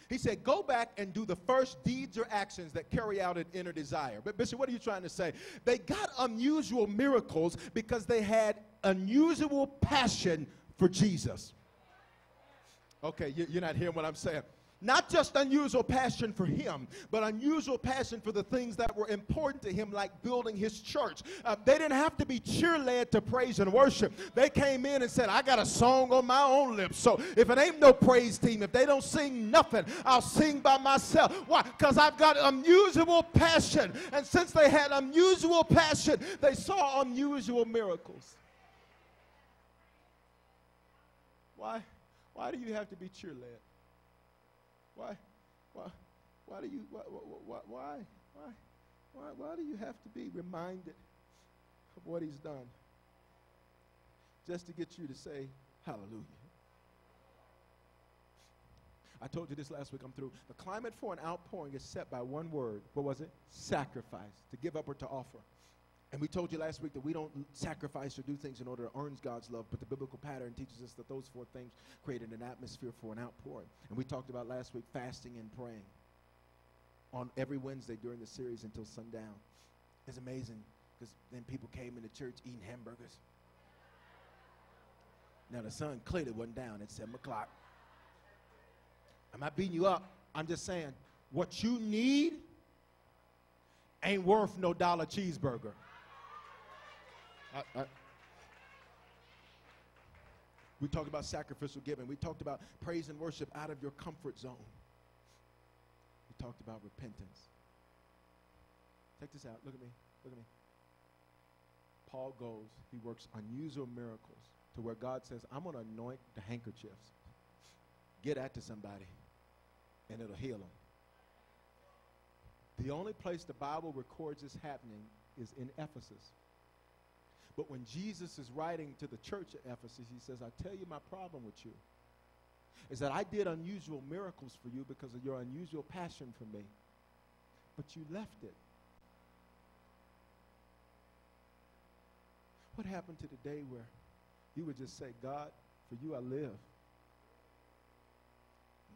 He said, go back and do the first deeds or actions that carry out an inner desire. But Bishop, what are you trying to say? They got unusual miracles because they had unusual passion for Jesus. Okay, you're not hearing what I'm saying. Not just unusual passion for him, but unusual passion for the things that were important to him, like building his church. They didn't have to be cheer-led to praise and worship. They came in and said, I got a song on my own lips. So if it ain't no praise team, if they don't sing nothing, I'll sing by myself. Why? Because I've got unusual passion. And since they had unusual passion, they saw unusual miracles. Why do you have to be cheer-led? Why do you have to be reminded of what he's done just to get you to say hallelujah? I told you this last week. I'm through. The climate for an outpouring is set by one word. What was it? Sacrifice. To give up or to offer. And we told you last week that we don't sacrifice or do things in order to earn God's love, but the biblical pattern teaches us that those 4 things created an atmosphere for an outpouring. And we talked about last week fasting and praying on every Wednesday during the series until sundown. It's amazing because then people came into church eating hamburgers. Now, the sun clearly wasn't down at 7 o'clock. I'm not beating you up. I'm just saying, what you need ain't worth no dollar cheeseburger. We talked about sacrificial giving. We talked about praise and worship out of your comfort zone. We talked about repentance. Check this out. Look at me. Look at me. Paul goes, he works unusual miracles to where God says, I'm going to anoint the handkerchiefs. Get that to somebody, and it'll heal them. The only place the Bible records this happening is in Ephesus. But when Jesus is writing to the church at Ephesus, he says, I tell you my problem with you is that I did unusual miracles for you because of your unusual passion for me. But you left it. What happened to the day where you would just say, God, for you I live.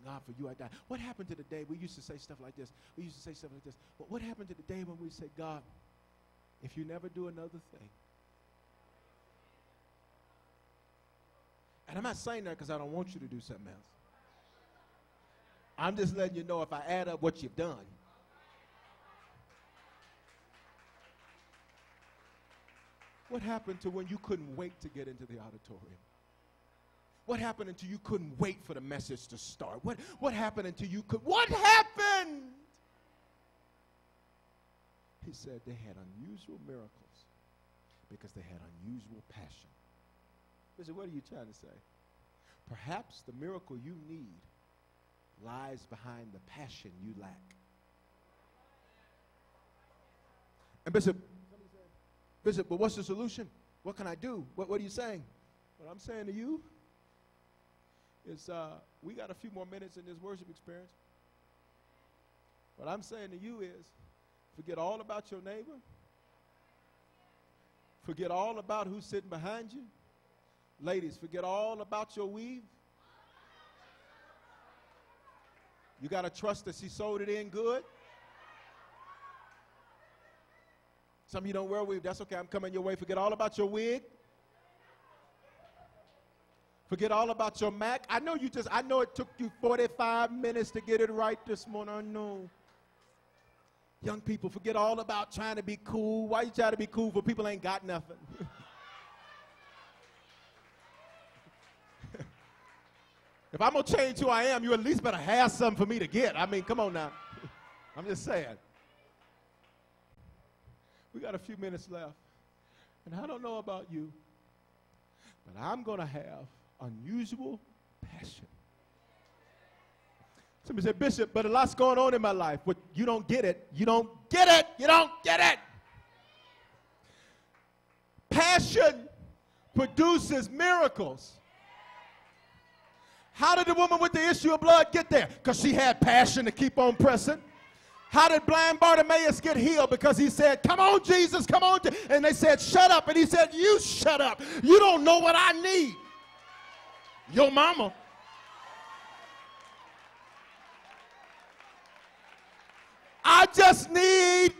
God, for you I die. What happened to the day we used to say stuff like this? We used to say stuff like this. But what happened to the day when we say, God, if you never do another thing? And I'm not saying that because I don't want you to do something else. I'm just letting you know if I add up what you've done. What happened to when you couldn't wait to get into the auditorium? What happened until you couldn't wait for the message to start? What happened until you could? What happened? He said they had unusual miracles because they had unusual passion. Listen, what are you trying to say? Perhaps the miracle you need lies behind the passion you lack. And Bishop, but what's the solution? What can I do? What are you saying? What I'm saying to you is we got a few more minutes in this worship experience. What I'm saying to you is forget all about your neighbor. Forget all about who's sitting behind you. Ladies, forget all about your weave. You got to trust that she sold it in good. Some of you don't wear a weave. That's okay. I'm coming your way. Forget all about your wig. Forget all about your Mac. I know it took you 45 minutes to get it right this morning. I know. Young people, forget all about trying to be cool. Why you trying to be cool for people ain't got nothing? If I'm going to change who I am, you at least better have something for me to get. I mean, come on now. I'm just saying. We got a few minutes left. And I don't know about you, but I'm going to have unusual passion. Somebody said, Bishop, but a lot's going on in my life. But you don't get it. You don't get it. You don't get it. Passion produces miracles. How did the woman with the issue of blood get there? Because she had passion to keep on pressing. How did blind Bartimaeus get healed? Because he said, come on, Jesus, come on. And they said, shut up. And he said, you shut up. You don't know what I need. Your mama. I just need